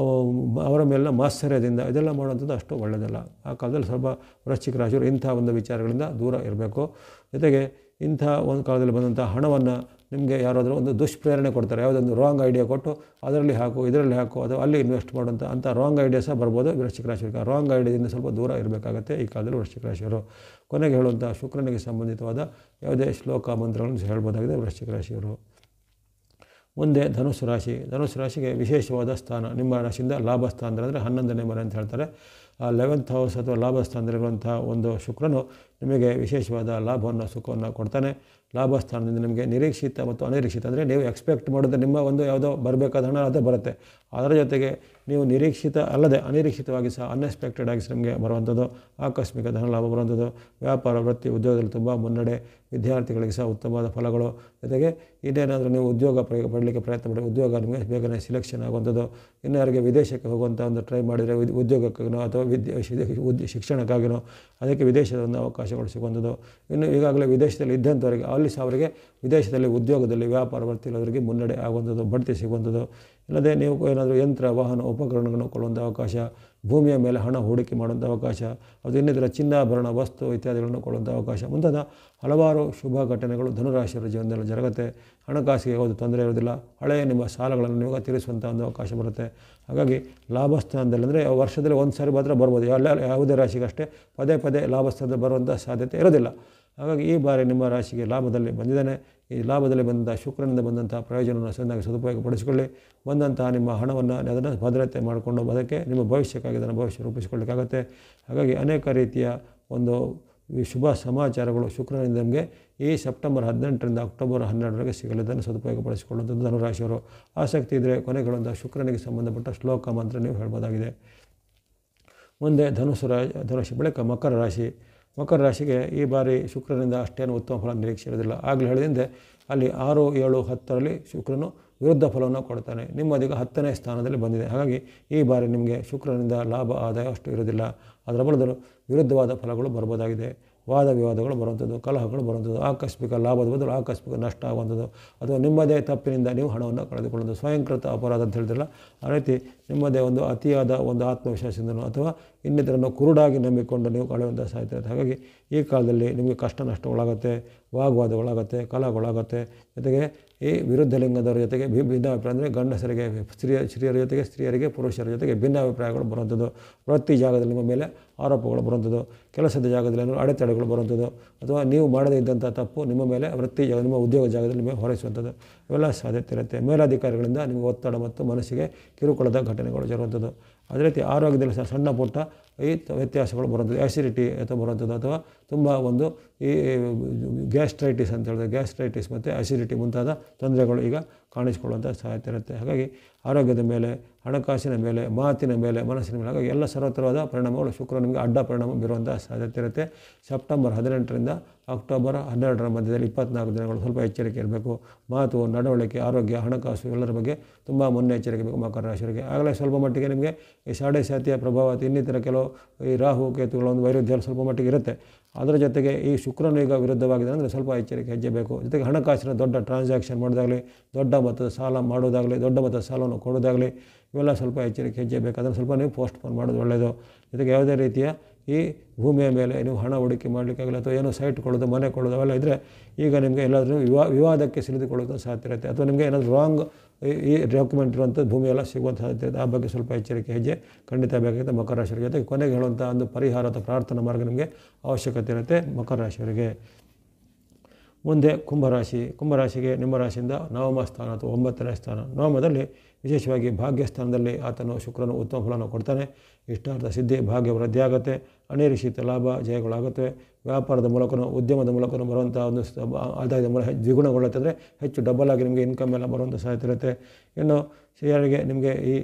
ಅವರ ಮೇಲಿನ ಮಾತ್ಸರ್ಯದಿಂದ ಇದೆಲ್ಲ ಮಾಡುವಂಥದ್ದು ಅಷ್ಟು ಒಳ್ಳೆಯದಲ್ಲ. ಆ ಕಾಲದಲ್ಲಿ ಸ್ವಲ್ಪ ವೃಶ್ಚಿಕ ರಾಶಿಯವರು ಇಂಥ ಒಂದು ವಿಚಾರಗಳಿಂದ ದೂರ ಇರಬೇಕು. ಜೊತೆಗೆ ಇಂಥ ಒಂದು ಕಾಲದಲ್ಲಿ ಬಂದಂಥ ಹಣವನ್ನು ನಿಮಗೆ ಯಾರಾದರೂ ಒಂದು ದುಷ್ಪ್ರೇರಣೆ ಕೊಡ್ತಾರೆ, ಯಾವುದೊಂದು ರಾಂಗ್ ಐಡಿಯಾ ಕೊಟ್ಟು ಅದರಲ್ಲಿ ಹಾಕು, ಇದರಲ್ಲಿ ಹಾಕು, ಅಥವಾ ಅಲ್ಲಿ ಇನ್ವೆಸ್ಟ್ ಮಾಡುವಂಥ ಅಂಥ ರಾಂಗ್ ಐಡಿಯಾ ಸಹ ಬರ್ಬೋದು ವೃಶ್ಚಿಕ ರಾಶಿಯವರಿಗೆ. ಆ ರಾಂಗ್ ಐಡಿಯಾದಿಂದ ಸ್ವಲ್ಪ ದೂರ ಇರಬೇಕಾಗತ್ತೆ ಈ ಕಾಲದಲ್ಲಿ ವೃಶ್ಚಿಕ ರಾಶಿಯವರು. ಕೊನೆಗೆ ಹೇಳುವಂಥ ಶುಕ್ರನಿಗೆ ಸಂಬಂಧಿತವಾದ ಯಾವುದೇ ಶ್ಲೋಕ ಮಂತ್ರಗಳನ್ನು ಹೇಳ್ಬೋದಾಗಿದೆ ವೃಶ್ಚಿಕ ರಾಶಿಯವರು. ಮುಂದೆ ಧನುಸ್ಸು ರಾಶಿ. ಧನುಸ್ಸು ರಾಶಿಗೆ ವಿಶೇಷವಾದ ಸ್ಥಾನ ನಿಮ್ಮ ರಾಶಿಯಿಂದ ಲಾಭ ಸ್ಥಾನ ಅಂದರೆ 11ನೇ ಮನೆ ಅಂತ ಹೇಳ್ತಾರೆ. 11th ಹೌಸ್ ಅಥವಾ ಲಾಭ ಸ್ಥಾನದಲ್ಲಿರುವಂಥ ಒಂದು ಶುಕ್ರನು ನಿಮಗೆ ವಿಶೇಷವಾದ ಲಾಭವನ್ನು, ಸುಖವನ್ನು ಕೊಡ್ತಾನೆ. ಲಾಭ ಸ್ಥಾನದಿಂದ ನಿಮಗೆ ನಿರೀಕ್ಷಿತ ಮತ್ತು ಅನಿರೀಕ್ಷಿತ ಅಂದರೆ ನೀವು ಎಕ್ಸ್ಪೆಕ್ಟ್ ಮಾಡಿದ್ರೆ ನಿಮ್ಮ ಒಂದು ಯಾವುದೋ ಬರಬೇಕಾದ ಹಣ ಅದೇ ಬರುತ್ತೆ. ಅದರ ಜೊತೆಗೆ ನೀವು ನಿರೀಕ್ಷಿತ ಅಲ್ಲದೆ ಅನಿರೀಕ್ಷಿತವಾಗಿ ಸಹ ಅನ್ಎಕ್ಸ್ಪೆಕ್ಟೆಡ್ ಆಗಿ ನಿಮಗೆ ಬರುವಂಥದ್ದು, ಆಕಸ್ಮಿಕ ಧನ ಲಾಭ ಬರುವಂಥದ್ದು, ವ್ಯಾಪಾರ, ವೃತ್ತಿ, ಉದ್ಯೋಗದಲ್ಲಿ ತುಂಬ ಮುನ್ನಡೆ, ವಿದ್ಯಾರ್ಥಿಗಳಿಗೆ ಸಹ ಉತ್ತಮವಾದ ಫಲಗಳು, ಜೊತೆಗೆ ಇನ್ನೇನಾದರೂ ನೀವು ಉದ್ಯೋಗ ಪಡಲಿಕ್ಕೆ ಪ್ರಯತ್ನ ಮಾಡಿ ಉದ್ಯೋಗ ನಿಮಗೆ ಬೇಗನೆ ಸಿಲೆಕ್ಷನ್ ಆಗುವಂಥದ್ದು, ಇನ್ಯಾರಿಗೆ ವಿದೇಶಕ್ಕೆ ಹೋಗುವಂಥ ಒಂದು ಟ್ರೈ ಮಾಡಿದರೆ ಉದ್ಯೋಗಕ್ಕಾಗಿನೋ ಅಥವಾ ಶಿಕ್ಷಣಕ್ಕಾಗಿನೋ ಅದಕ್ಕೆ ವಿದೇಶದ ಒಂದು ಅವಕಾಶಗಳು ಸಿಗುವಂಥದ್ದು, ಇನ್ನು ಈಗಾಗಲೇ ವಿದೇಶದಲ್ಲಿ ಇದ್ದಂಥವರಿಗೆ ಅಲ್ಲಿ ಸಹ ಅವರಿಗೆ ವಿದೇಶದಲ್ಲಿ ಉದ್ಯೋಗದಲ್ಲಿ ವ್ಯಾಪಾರ ವೃತ್ತಿಯಲ್ಲಿ ಅವರಿಗೆ ಮುನ್ನಡೆ ಆಗುವಂಥದ್ದು, ಬಡ್ತಿ ಸಿಗುವಂಥದ್ದು, ಇಲ್ಲದೆ ನೀವು ಏನಾದರೂ ಯಂತ್ರ ವಾಹನ ಉಪಕರಣಗಳನ್ನು ಕೊಳ್ಳುವಂಥ ಅವಕಾಶ, ಭೂಮಿಯ ಮೇಲೆ ಹಣ ಹೂಡಿಕೆ ಮಾಡುವಂಥ ಅವಕಾಶ, ಅದು ಇನ್ನಿತರ ಚಿನ್ನಾಭರಣ ವಸ್ತು ಇತ್ಯಾದಿಗಳನ್ನು ಕೊಳ್ಳುವಂಥ ಅವಕಾಶ ಮುಂತಾದ ಹಲವಾರು ಶುಭ ಘಟನೆಗಳು ಧನುರಾಶಿಯವರ ಜೀವನದಲ್ಲಿ ಜರುಗುತ್ತೆ. ಹಣಕಾಸಿಗೆ ಯಾವುದು ತೊಂದರೆ ಇರೋದಿಲ್ಲ. ಹಳೆಯ ನಿಮ್ಮ ಸಾಲಗಳನ್ನು ನೀವು ತೀರಿಸುವಂಥ ಒಂದು ಅವಕಾಶ ಬರುತ್ತೆ. ಹಾಗಾಗಿ ಲಾಭಸ್ಥಾನದಲ್ಲಿ ಅಂದರೆ ವರ್ಷದಲ್ಲಿ ಒಂದು ಸಾರಿ ಮಾತ್ರ ಬರ್ಬೋದು, ಯಾವುದೇ ರಾಶಿಗೆ ಅಷ್ಟೇ ಪದೇ ಪದೇ ಲಾಭಸ್ಥಾನದಲ್ಲಿ ಬರುವಂಥ ಸಾಧ್ಯತೆ ಇರೋದಿಲ್ಲ. ಹಾಗಾಗಿ ಈ ಬಾರಿ ನಿಮ್ಮ ರಾಶಿಗೆ ಲಾಭದಲ್ಲಿ ಬಂದಿದ್ದಾನೆ. ಈ ಲಾಭದಲ್ಲಿ ಬಂದಂಥ ಶುಕ್ರನಿಂದ ಬಂದಂಥ ಪ್ರಯೋಜನವನ್ನು ಚೆನ್ನಾಗಿ ಸದುಪಯೋಗಪಡಿಸಿಕೊಳ್ಳಿ. ಬಂದಂತಹ ನಿಮ್ಮ ಹಣವನ್ನು ಅದನ್ನು ಭದ್ರತೆ ಮಾಡಿಕೊಂಡು ಅದಕ್ಕೆ ನಿಮ್ಮ ಭವಿಷ್ಯಕ್ಕಾಗಿ ಅದನ್ನು ಭವಿಷ್ಯ ರೂಪಿಸಿಕೊಳ್ಳಲಿಕ್ಕಾಗತ್ತೆ. ಹಾಗಾಗಿ ಅನೇಕ ರೀತಿಯ ಒಂದು ಶುಭ ಸಮಾಚಾರಗಳು ಶುಕ್ರನಿಂದ ನಮಗೆ ಈ ಸೆಪ್ಟೆಂಬರ್ 18ರಿಂದ ಅಕ್ಟೋಬರ್ 12ರವರೆಗೆ ಸಿಗಲಿದ್ದನ್ನು ಸದುಪಯೋಗಪಡಿಸಿಕೊಳ್ಳುವಂಥದ್ದು ಧನುರಾಶಿಯವರು. ಆಸಕ್ತಿ ಇದ್ದರೆ ಕೊನೆಗೊಳ್ಳುವಂಥ ಶುಕ್ರನಿಗೆ ಸಂಬಂಧಪಟ್ಟ ಶ್ಲೋಕ ಮಂತ್ರ ನೀವು ಹೇಳ್ಬೋದಾಗಿದೆ. ಮುಂದೆ ಧನುರಾಶಿ ಬಳಿಕ ಮಕರ ರಾಶಿ. ಮಕರ ರಾಶಿಗೆ ಈ ಬಾರಿ ಶುಕ್ರನಿಂದ ಅಷ್ಟೇನು ಉತ್ತಮ ಫಲ ನಿರೀಕ್ಷೆ ಇರೋದಿಲ್ಲ. ಆಗಲೇ ಹೇಳಿದಂತೆ ಅಲ್ಲಿ 6, 7, 10ರಲ್ಲಿ ಶುಕ್ರನು ವಿರುದ್ಧ ಫಲವನ್ನು ಕೊಡ್ತಾನೆ. ನಿಮ್ಮದೀಗ 10ನೇ ಸ್ಥಾನದಲ್ಲಿ ಬಂದಿದೆ. ಹಾಗಾಗಿ ಈ ಬಾರಿ ನಿಮಗೆ ಶುಕ್ರನಿಂದ ಲಾಭ ಆದಾಯ ಅಷ್ಟು ಇರೋದಿಲ್ಲ. ಅದರ ಬದಲು ವಿರುದ್ಧವಾದ ಫಲಗಳು ಬರ್ಬೋದಾಗಿದೆ. ವಾದ ವಿವಾದಗಳು ಬರುವಂಥದ್ದು, ಕಲಹಗಳು ಬರುವಂಥದ್ದು, ಆಕಸ್ಮಿಕ ಲಾಭದ ಬದಲು ಆಕಸ್ಮಿಕ ನಷ್ಟ ಆಗುವಂಥದ್ದು, ಅಥವಾ ನಿಮ್ಮದೇ ತಪ್ಪಿನಿಂದ ನೀವು ಹಣವನ್ನು ಕಳೆದುಕೊಳ್ಳೋದು, ಸ್ವಯಂಕೃತ ಅಪರಾಧ ಅಂತ ಹೇಳ್ತಿರಲ್ಲ ಆ ರೀತಿ ನಿಮ್ಮದೇ ಒಂದು ಅತಿಯಾದ ಒಂದು ಆತ್ಮವಿಶ್ವಾಸದಿಂದನೋ ಅಥವಾ ಇನ್ನಿತರನ್ನು ಕುರುಡಾಗಿ ನಂಬಿಕೊಂಡು ನೀವು ಕಳೆಯುವಂಥ ಸಾಧ್ಯತೆ ಇರುತ್ತೆ. ಹಾಗಾಗಿ ಈ ಕಾಲದಲ್ಲಿ ನಿಮಗೆ ಕಷ್ಟ ನಷ್ಟಗಳಾಗುತ್ತೆ, ವಾಗ್ವಾದಗಳಾಗುತ್ತೆ, ಕಲಹಗಳಾಗುತ್ತೆ. ಜೊತೆಗೆ ಈ ವಿರುದ್ಧ ಲಿಂಗದವರ ಜೊತೆಗೆ ಭಿನ್ನಾಭಿಪ್ರಾಯ ಅಂದರೆ ಗಂಡಸರಿಗೆ ಸ್ತ್ರೀಯರ ಜೊತೆಗೆ ಸ್ತ್ರೀಯರಿಗೆ ಪುರುಷರ ಜೊತೆಗೆ ಭಿನ್ನಾಭಿಪ್ರಾಯಗಳು ಬರುವಂಥದ್ದು, ವೃತ್ತಿ ಜಾಗದಲ್ಲಿ ನಿಮ್ಮ ಮೇಲೆ ಆರೋಪಗಳು ಬರುವಂಥದ್ದು, ಕೆಲಸದ ಜಾಗದಲ್ಲಿ ಅಡೆತಡೆಗಳು ಬರುವಂಥದ್ದು, ಅಥವಾ ನೀವು ಮಾಡದೇ ಇದ್ದಂಥ ತಪ್ಪು ನಿಮ್ಮ ಮೇಲೆ ನಿಮ್ಮ ಉದ್ಯೋಗ ಜಾಗದಲ್ಲಿ ನಿಮಗೆ ಹೊರಡಿಸುವಂಥದ್ದು ಇವೆಲ್ಲ ಸಾಧ್ಯತೆ ಇರುತ್ತೆ. ಮೇಲಾಧಿಕಾರಿಗಳಿಂದ ನಿಮಗೆ ಒತ್ತಡ ಮತ್ತು ಮನಸ್ಸಿಗೆ ಕಿರುಕುಳದ ಘಟನೆಗಳು ಜರುವಂಥದ್ದು. ಅದೇ ರೀತಿ ಆರೋಗ್ಯದಲ್ಲಿ ಸಹ ಸಣ್ಣ ಪುಟ್ಟ ಈ ವ್ಯತ್ಯಾಸಗಳು ಬರುವಂಥದ್ದು, ಆ್ಯಸಿಡಿಟಿ ಅಥವಾ ಬರುವಂಥದ್ದು, ಅಥವಾ ತುಂಬ ಒಂದು ಈ ಗ್ಯಾಸ್ಟ್ರೈಟಿಸ್ ಅಂತ ಹೇಳಿದ್ರೆ ಗ್ಯಾಸ್ಟ್ರೈಟಿಸ್ ಮತ್ತು ಆ್ಯಸಿಡಿಟಿ ಮುಂತಾದ ತೊಂದರೆಗಳು ಈಗ ಕಾಣಿಸಿಕೊಳ್ಳುವಂಥ ಸಾಧ್ಯತೆ ಇರುತ್ತೆ. ಹಾಗಾಗಿ ಆರೋಗ್ಯದ ಮೇಲೆ, ಹಣಕಾಸಿನ ಮೇಲೆ, ಮಾತಿನ ಮೇಲೆ, ಮನಸ್ಸಿನ ಮೇಲೆ, ಹಾಗಾಗಿ ಎಲ್ಲ ಸರ್ವತ್ರವಾದ ಪರಿಣಾಮಗಳು ಶುಕ್ರ ನಿಮಗೆ ಅಡ್ಡ ಪರಿಣಾಮ ಬೀರುವಂಥ ಸಾಧ್ಯತೆ ಇರುತ್ತೆ. ಸೆಪ್ಟೆಂಬರ್ 18ರಿಂದ ಅಕ್ಟೋಬರ್ 12ರ ಮಧ್ಯದಲ್ಲಿ 24 ದಿನಗಳು ಸ್ವಲ್ಪ ಎಚ್ಚರಿಕೆ ಇರಬೇಕು. ಮಾತು, ನಡವಳಿಕೆ, ಆರೋಗ್ಯ, ಹಣಕಾಸು ಎಲ್ಲರ ಬಗ್ಗೆ ತುಂಬ ಮುನ್ನೆಚ್ಚರಿಕೆ ಬೇಕು ಮಕರ ರಾಶಿಯವರಿಗೆ. ಆಗಲೇ ಸ್ವಲ್ಪ ಮಟ್ಟಿಗೆ ನಿಮಗೆ ಈ ಸಾಡೆ ಸಾತಿಯ ಪ್ರಭಾವ, ಇನ್ನಿತರ ಕೆಲವು ಈ ರಾಹು ಕೇತುಗಳ ಒಂದು ವೈರುಧ್ಯ ಸ್ವಲ್ಪ ಮಟ್ಟಿಗೆ ಇರುತ್ತೆ. ಅದರ ಜೊತೆಗೆ ಈ ಶುಕ್ರನು ಈಗ ವಿರುದ್ಧವಾಗಿದೆ ಅಂದರೆ ಸ್ವಲ್ಪ ಎಚ್ಚರಿಕೆ ಹೆಜ್ಜೆ ಬೇಕು. ಜೊತೆಗೆ ಹಣಕಾಸಿನ ದೊಡ್ಡ ಟ್ರಾನ್ಸಾಕ್ಷನ್ ಮಾಡೋದಾಗಲಿ, ದೊಡ್ಡ ಮೊತ್ತದ ಸಾಲ ಮಾಡೋದಾಗಲಿ, ದೊಡ್ಡ ಮೊತ್ತದ ಸಾಲವನ್ನು ಕೊಡೋದಾಗಲಿ ಇವೆಲ್ಲ ಸ್ವಲ್ಪ ಎಚ್ಚರಿಕೆ ಹೆಜ್ಜೆ ಬೇಕು. ಅದನ್ನು ಸ್ವಲ್ಪ ನೀವು ಪೋಸ್ಟ್ಪೋನ್ ಮಾಡೋದು ಒಳ್ಳೆಯದು. ಜೊತೆಗೆ ಯಾವುದೇ ರೀತಿಯ ಈ ಭೂಮಿಯ ಮೇಲೆ ನೀವು ಹಣ ಹೂಡಿಕೆ ಮಾಡಲಿಕ್ಕಾಗಲಿ ಅಥವಾ ಏನೋ ಸೈಟ್ ಕೊಳ್ಳೋದು, ಮನೆ ಕೊಳ್ಳೋದು ಅವೆಲ್ಲ ಇದ್ದರೆ ಈಗ ನಿಮಗೆ ಎಲ್ಲಾದರೂ ವಿವಾದಕ್ಕೆ ಸಿಲುಕಿಕೊಳ್ಳೋದು ಸಾಧ್ಯತೆ ಇರುತ್ತೆ. ಅಥವಾ ನಿಮಗೆ ಏನಾದರೂ ರಾಂಗ್ ಈ ಡಾಕ್ಯುಮೆಂಟ್ ಇರುವಂಥದ್ದು ಭೂಮಿಯೆಲ್ಲ ಸಿಗುವಂಥ ಸಾಧ್ಯತೆ ಇರುತ್ತೆ. ಆ ಬಗ್ಗೆ ಸ್ವಲ್ಪ ಎಚ್ಚರಿಕೆ ಹೆಜ್ಜೆ ಖಂಡಿತ ಬೇಕಾಗುತ್ತೆ ಮಕರ ರಾಶಿಯವರಿಗೆ. ಜೊತೆಗೆ ಕೊನೆಗೆ ಹೇಳುವಂಥ ಒಂದು ಪರಿಹಾರ ಅಥವಾ ಪ್ರಾರ್ಥನಾ ಮಾರ್ಗ ನಿಮಗೆ ಅವಶ್ಯಕತೆ ಇರುತ್ತೆ ಮಕರ ರಾಶಿಯವರಿಗೆ. ಮುಂದೆ ಕುಂಭರಾಶಿಗೆ ನಿಮ್ಮ ರಾಶಿಯಿಂದ ನವಮ ಸ್ಥಾನ ಅಥವಾ 9ನೇ ಸ್ಥಾನ. ನವಮದಲ್ಲಿ ವಿಶೇಷವಾಗಿ ಭಾಗ್ಯಸ್ಥಾನದಲ್ಲಿ ಆತನು ಶುಕ್ರನು ಉತ್ತಮ ಫಲವನ್ನು ಕೊಡ್ತಾನೆ. ಇಷ್ಟಾರ್ಥ ಸಿದ್ಧಿ, ಭಾಗ್ಯ ವೃದ್ಧಿಯಾಗುತ್ತೆ, ಅನಿರೀಕ್ಷಿತ ಲಾಭ ಜಯಗಳಾಗುತ್ತವೆ. ವ್ಯಾಪಾರದ ಮೂಲಕನೂ ಉದ್ಯಮದ ಮೂಲಕನೂ ಬರುವಂಥ ಒಂದು ಆದಾಯದ ಮೂಲಕ ದ್ವಿಗುಣಗೊಳ್ಳುತ್ತೆ, ಅಂದರೆ ಹೆಚ್ಚು ಡಬಲ್ ಆಗಿ ನಿಮಗೆ ಇನ್ಕಮ್ ಎಲ್ಲ ಬರುವಂಥ ಸಾಧ್ಯತೆ ಇರುತ್ತೆ. ಇನ್ನು ಯಾರಿಗೆ ನಿಮಗೆ ಈ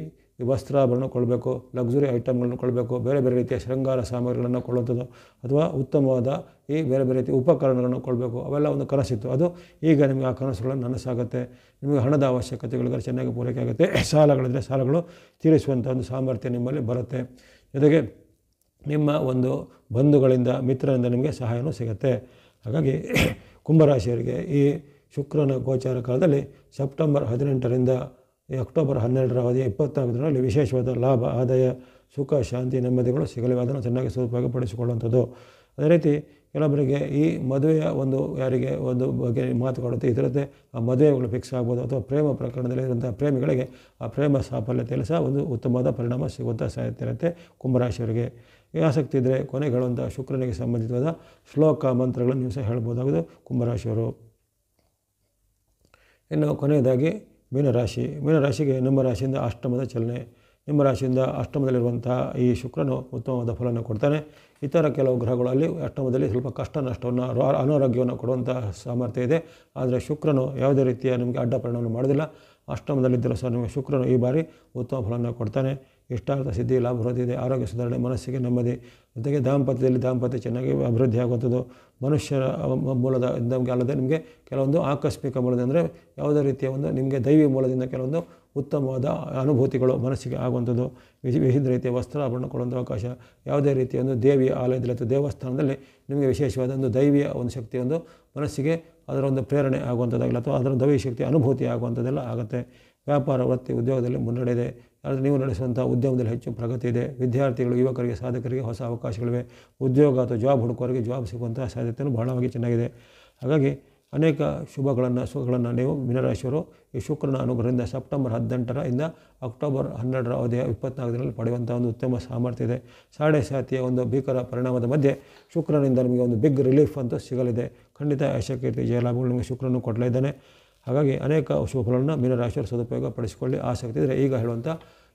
ವಸ್ತ್ರಾಭರಣ ಕೊಡಬೇಕು, ಲಕ್ಸುರಿ ಐಟಮ್ಗಳನ್ನು ಕೊಡಬೇಕು, ಬೇರೆ ಬೇರೆ ರೀತಿಯ ಶೃಂಗಾರ ಸಾಮಗ್ರಿಗಳನ್ನು ಕೊಳ್ಳುವಂಥದ್ದು, ಅಥವಾ ಉತ್ತಮವಾದ ಈ ಬೇರೆ ಬೇರೆ ರೀತಿಯ ಉಪಕರಣಗಳನ್ನು ಕೊಡಬೇಕು, ಅವೆಲ್ಲ ಒಂದು ಕನಸಿತ್ತು. ಅದು ಈಗ ನಿಮಗೆ ಆ ಕನಸುಗಳನ್ನು ನನಸಾಗುತ್ತೆ. ನಿಮಗೆ ಹಣದ ಅವಶ್ಯಕತೆಗಳಿಗೆ ಚೆನ್ನಾಗಿ ಪೂರೈಕೆ ಆಗುತ್ತೆ. ಸಾಲಗಳಿದ್ದರೆ ಸಾಲಗಳು ತೀರಿಸುವಂಥ ಒಂದು ಸಾಮರ್ಥ್ಯ ನಿಮ್ಮಲ್ಲಿ ಬರುತ್ತೆ. ಜೊತೆಗೆ ನಿಮ್ಮ ಒಂದು ಬಂಧುಗಳಿಂದ, ಮಿತ್ರರಿಂದ ನಿಮಗೆ ಸಹಾಯನೂ ಸಿಗುತ್ತೆ. ಹಾಗಾಗಿ ಕುಂಭರಾಶಿಯವರಿಗೆ ಈ ಶುಕ್ರನ ಗೋಚಾರ ಕಾಲದಲ್ಲಿ ಸೆಪ್ಟೆಂಬರ್ 18ರಿಂದ ಅಕ್ಟೋಬರ್ 12ರ ಅವಧಿಯ 24 ದಿನಗಳಲ್ಲಿ ವಿಶೇಷವಾದ ಲಾಭ, ಆದಾಯ, ಸುಖ, ಶಾಂತಿ, ನೆಮ್ಮದಿಗಳು ಸಿಗಲಿವೆ. ಅದನ್ನು ಚೆನ್ನಾಗಿ ಸದುಪಯೋಗಪಡಿಸಿಕೊಳ್ಳುವಂಥದ್ದು. ಅದೇ ರೀತಿ ಕೆಲವೊಬ್ಬರಿಗೆ ಈ ಮದುವೆಯ ಒಂದು ಯಾರಿಗೆ ಒಂದು ಬಗ್ಗೆ ಮಾತುಕತೆ ಇದಿರುತ್ತೆ, ಆ ಮದುವೆಗಳು ಫಿಕ್ಸ್ ಆಗ್ಬೋದು, ಅಥವಾ ಪ್ರೇಮ ಪ್ರಕರಣದಲ್ಲಿ ಇರುವಂಥ ಪ್ರೇಮಿಗಳಿಗೆ ಆ ಪ್ರೇಮ ಸಾಫಲ್ಯತೆಯಲ್ಲಿ ಸಹ ಒಂದು ಉತ್ತಮವಾದ ಪರಿಣಾಮ ಸಿಗುವಂಥ ಸಾಧ್ಯತೆ ಇರುತ್ತೆ ಕುಂಭರಾಶಿಯವರಿಗೆ. ಈ ಆಸಕ್ತಿ ಇದ್ದರೆ ಕೊನೆಗೆ ಹೇಳುವಂಥ ಶುಕ್ರನಿಗೆ ಸಂಬಂಧಿತವಾದ ಶ್ಲೋಕ ಮಂತ್ರಗಳನ್ನು ನೀವು ಸಹ ಹೇಳ್ಬೋದಾಗೋದು ಕುಂಭರಾಶಿಯವರು. ಇನ್ನು ಕೊನೆಯದಾಗಿ ಮೀನರಾಶಿಗೆ ನಿಮ್ಮ ರಾಶಿಯಿಂದ ಅಷ್ಟಮದ ಚಲನೆ. ನಿಮ್ಮ ರಾಶಿಯಿಂದ ಅಷ್ಟಮದಲ್ಲಿರುವಂಥ ಈ ಶುಕ್ರನು ಉತ್ತಮವಾದ ಫಲವನ್ನು ಕೊಡ್ತಾನೆ. ಇತರ ಕೆಲವು ಗ್ರಹಗಳು ಅಲ್ಲಿ ಅಷ್ಟಮದಲ್ಲಿ ಸ್ವಲ್ಪ ಕಷ್ಟ ನಷ್ಟವನ್ನು, ಅನಾರೋಗ್ಯವನ್ನು ಕೊಡುವಂಥ ಸಾಮರ್ಥ್ಯ ಇದೆ. ಆದರೆ ಶುಕ್ರನು ಯಾವುದೇ ರೀತಿಯ ನಿಮಗೆ ಅಡ್ಡ ಪರಿಣಾಮ ಮಾಡೋದಿಲ್ಲ. ಅಷ್ಟಮದಲ್ಲಿದ್ದರೂ ಸಹ ನಿಮಗೆ ಶುಕ್ರನು ಈ ಬಾರಿ ಉತ್ತಮ ಫಲವನ್ನು ಕೊಡ್ತಾನೆ. ಇಷ್ಟಾರ್ಥ ಸಿದ್ಧಿ, ಲಾಭ ಹೊರದಿದೆ, ಆರೋಗ್ಯ ಸುಧಾರಣೆ, ಮನಸ್ಸಿಗೆ ನೆಮ್ಮದಿ, ಜೊತೆಗೆ ದಾಂಪತ್ಯ ಚೆನ್ನಾಗಿ ಅಭಿವೃದ್ಧಿ ಆಗುವಂಥದ್ದು. ಮನುಷ್ಯರ ಮೂಲದ ನಮಗೆ ಅಲ್ಲದೆ ನಿಮಗೆ ಕೆಲವೊಂದು ಆಕಸ್ಮಿಕ ಮೂಲದ ಅಂದರೆ ಯಾವುದೇ ರೀತಿಯ ಒಂದು ನಿಮಗೆ ದೈವಿ ಮೂಲದಿಂದ ಕೆಲವೊಂದು ಉತ್ತಮವಾದ ಅನುಭೂತಿಗಳು ಮನಸ್ಸಿಗೆ ಆಗುವಂಥದ್ದು. ವಿವಿಧ ರೀತಿಯ ವಸ್ತ್ರಾಭರಣ ಕೊಡುವಂಥ ಅವಕಾಶ, ಯಾವುದೇ ರೀತಿಯ ಒಂದು ದೇವಿಯ ಆಲಯದಲ್ಲಿ ಅಥವಾ ದೇವಸ್ಥಾನದಲ್ಲಿ ನಿಮಗೆ ವಿಶೇಷವಾದ ಒಂದು ದೈವಿಯ ಒಂದು ಶಕ್ತಿ ಒಂದು ಮನಸ್ಸಿಗೆ ಅದರ ಒಂದು ಪ್ರೇರಣೆ ಆಗುವಂಥದ್ದಾಗಲಿ ಅಥವಾ ಅದರ ದೈವಿ ಶಕ್ತಿ ಅನುಭೂತಿ ಆಗುವಂಥದ್ದೆಲ್ಲ ಆಗುತ್ತೆ. ವ್ಯಾಪಾರ ವೃತ್ತಿ ಉದ್ಯೋಗದಲ್ಲಿ ಮುನ್ನಡೆ ಇದೆ. ಆದರೆ ನೀವು ನಡೆಸುವಂಥ ಉದ್ಯಮದಲ್ಲಿ ಹೆಚ್ಚು ಪ್ರಗತಿ ಇದೆ. ವಿದ್ಯಾರ್ಥಿಗಳು, ಯುವಕರಿಗೆ, ಸಾಧಕರಿಗೆ ಹೊಸ ಅವಕಾಶಗಳಿವೆ. ಉದ್ಯೋಗ ಅಥವಾ ಜಾಬ್ ಹುಡುಕೋರಿಗೆ ಜಾಬ್ ಸಿಗುವಂಥ ಸಾಧ್ಯತೆಯೂ ಬಹಳವಾಗಿ ಚೆನ್ನಾಗಿದೆ. ಹಾಗಾಗಿ ಅನೇಕ ಸುಖಗಳನ್ನು ನೀವು ಮೀನರಾಶಿಯವರು ಈ ಶುಕ್ರನ ಅನುಗ್ರಹದಿಂದ ಸೆಪ್ಟೆಂಬರ್ 18ರಿಂದ ಅಕ್ಟೋಬರ್ 12 ಅವಧಿಯ 24 ದಿನಗಳಲ್ಲಿ ಪಡೆಯುವಂಥ ಒಂದು ಉತ್ತಮ ಸಾಮರ್ಥ್ಯ ಇದೆ. ಸಾಡೆ ಸಾತಿಯ ಒಂದು ಭೀಕರ ಪರಿಣಾಮದ ಮಧ್ಯೆ ಶುಕ್ರನಿಂದ ನಿಮಗೆ ಒಂದು ಬಿಗ್ ರಿಲೀಫ್ ಅಂತೂ ಸಿಗಲಿದೆ. ಖಂಡಿತ ಯಶಕೀರ್ತಿ ಜಯಲಾಭಗಳು ನಿಮಗೆ ಶುಕ್ರನು ಕೊಡಲೇ ಇದ್ದಾನೆ. ಹಾಗಾಗಿ ಅನೇಕ ಶುಭಗಳನ್ನು ಮೀನರಾಶಿಯವರು ಸದುಪಯೋಗ ಪಡಿಸಿಕೊಳ್ಳಿ. ಆಸಕ್ತಿ ಇದ್ದರೆ ಈಗ ಹೇಳುವಂಥ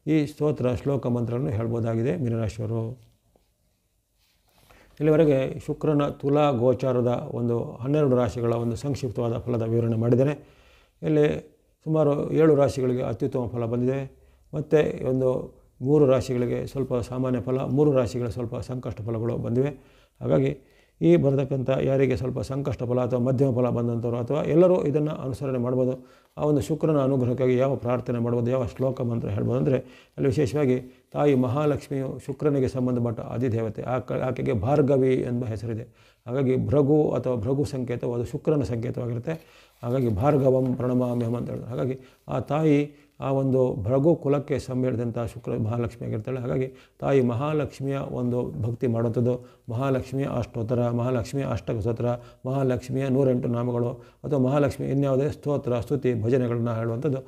ಈ ಸ್ತೋತ್ರ ಶ್ಲೋಕ ಮಂತ್ರಗಳನ್ನು ಹೇಳ್ಬೋದಾಗಿದೆ ಮೀನರಾಶಿಯವರು. ಇಲ್ಲಿವರೆಗೆ ಶುಕ್ರನ ತುಲಾ ಗೋಚಾರದ ಒಂದು 12 ರಾಶಿಗಳ ಒಂದು ಸಂಕ್ಷಿಪ್ತವಾದ ಫಲದ ವಿವರಣೆ ಮಾಡಿದ್ದೇನೆ. ಇಲ್ಲಿ ಸುಮಾರು 7 ರಾಶಿಗಳಿಗೆ ಅತ್ಯುತ್ತಮ ಫಲ ಬಂದಿದೆ. ಮತ್ತು ಒಂದು 3 ರಾಶಿಗಳಿಗೆ ಸ್ವಲ್ಪ ಸಾಮಾನ್ಯ ಫಲ, 3 ರಾಶಿಗಳಿಗೆ ಸ್ವಲ್ಪ ಸಂಕಷ್ಟ ಫಲಗಳು ಬಂದಿವೆ. ಹಾಗಾಗಿ ಈ ಬರತಕ್ಕಂಥ ಯಾರಿಗೆ ಸ್ವಲ್ಪ ಸಂಕಷ್ಟ ಫಲ ಅಥವಾ ಮಧ್ಯಮ ಫಲ ಬಂದಂಥವ್ರು ಅಥವಾ ಎಲ್ಲರೂ ಇದನ್ನು ಅನುಸರಣೆ ಮಾಡ್ಬೋದು. ಆ ಒಂದು ಶುಕ್ರನ ಅನುಗ್ರಹಕ್ಕಾಗಿ ಯಾವ ಪ್ರಾರ್ಥನೆ ಮಾಡ್ಬೋದು, ಯಾವ ಶ್ಲೋಕ ಮಂತ್ರ ಹೇಳ್ಬೋದು ಅಂದರೆ ಅಲ್ಲಿ ವಿಶೇಷವಾಗಿ ತಾಯಿ ಮಹಾಲಕ್ಷ್ಮಿಯು ಶುಕ್ರನಿಗೆ ಸಂಬಂಧಪಟ್ಟ ಅಧಿದೇವತೆ. ಆಕೆಗೆ ಭಾರ್ಗವಿ ಎಂಬ ಹೆಸರಿದೆ. ಹಾಗಾಗಿ ಭೃಗು ಅಥವಾ ಭೃಗು ಸಂಕೇತವು ಅದು ಶುಕ್ರನ ಸಂಕೇತವಾಗಿರುತ್ತೆ. ಹಾಗಾಗಿ ಭಾರ್ಗವಂ ಪ್ರಣಮಾಮ್ಯಹಂ ಅಂತ ಹೇಳಿದ್ರು. ಹಾಗಾಗಿ ಆ ತಾಯಿ ಆ ಒಂದು ಭೃಗು ಕುಲಕ್ಕೆ ಸಂಬಂಧಿಸಿದಂಥ ಶುಕ್ರ ಮಹಾಲಕ್ಷ್ಮಿ ಆಗಿರ್ತಾಳೆ. ಹಾಗಾಗಿ ತಾಯಿ ಮಹಾಲಕ್ಷ್ಮಿಯ ಒಂದು ಭಕ್ತಿ ಮಾಡುವಂಥದ್ದು, ಮಹಾಲಕ್ಷ್ಮಿಯ ಅಷ್ಟೋತ್ತರ, ಮಹಾಲಕ್ಷ್ಮಿಯ ಅಷ್ಟಕ ಸ್ತೋತ್ರ, ಮಹಾಲಕ್ಷ್ಮಿಯ 108 ನಾಮಗಳು ಅಥವಾ ಮಹಾಲಕ್ಷ್ಮಿ ಇನ್ಯಾವುದೇ ಸ್ತೋತ್ರ ಸ್ತುತಿ ಭಜನೆಗಳನ್ನು ಹೇಳುವಂಥದ್ದು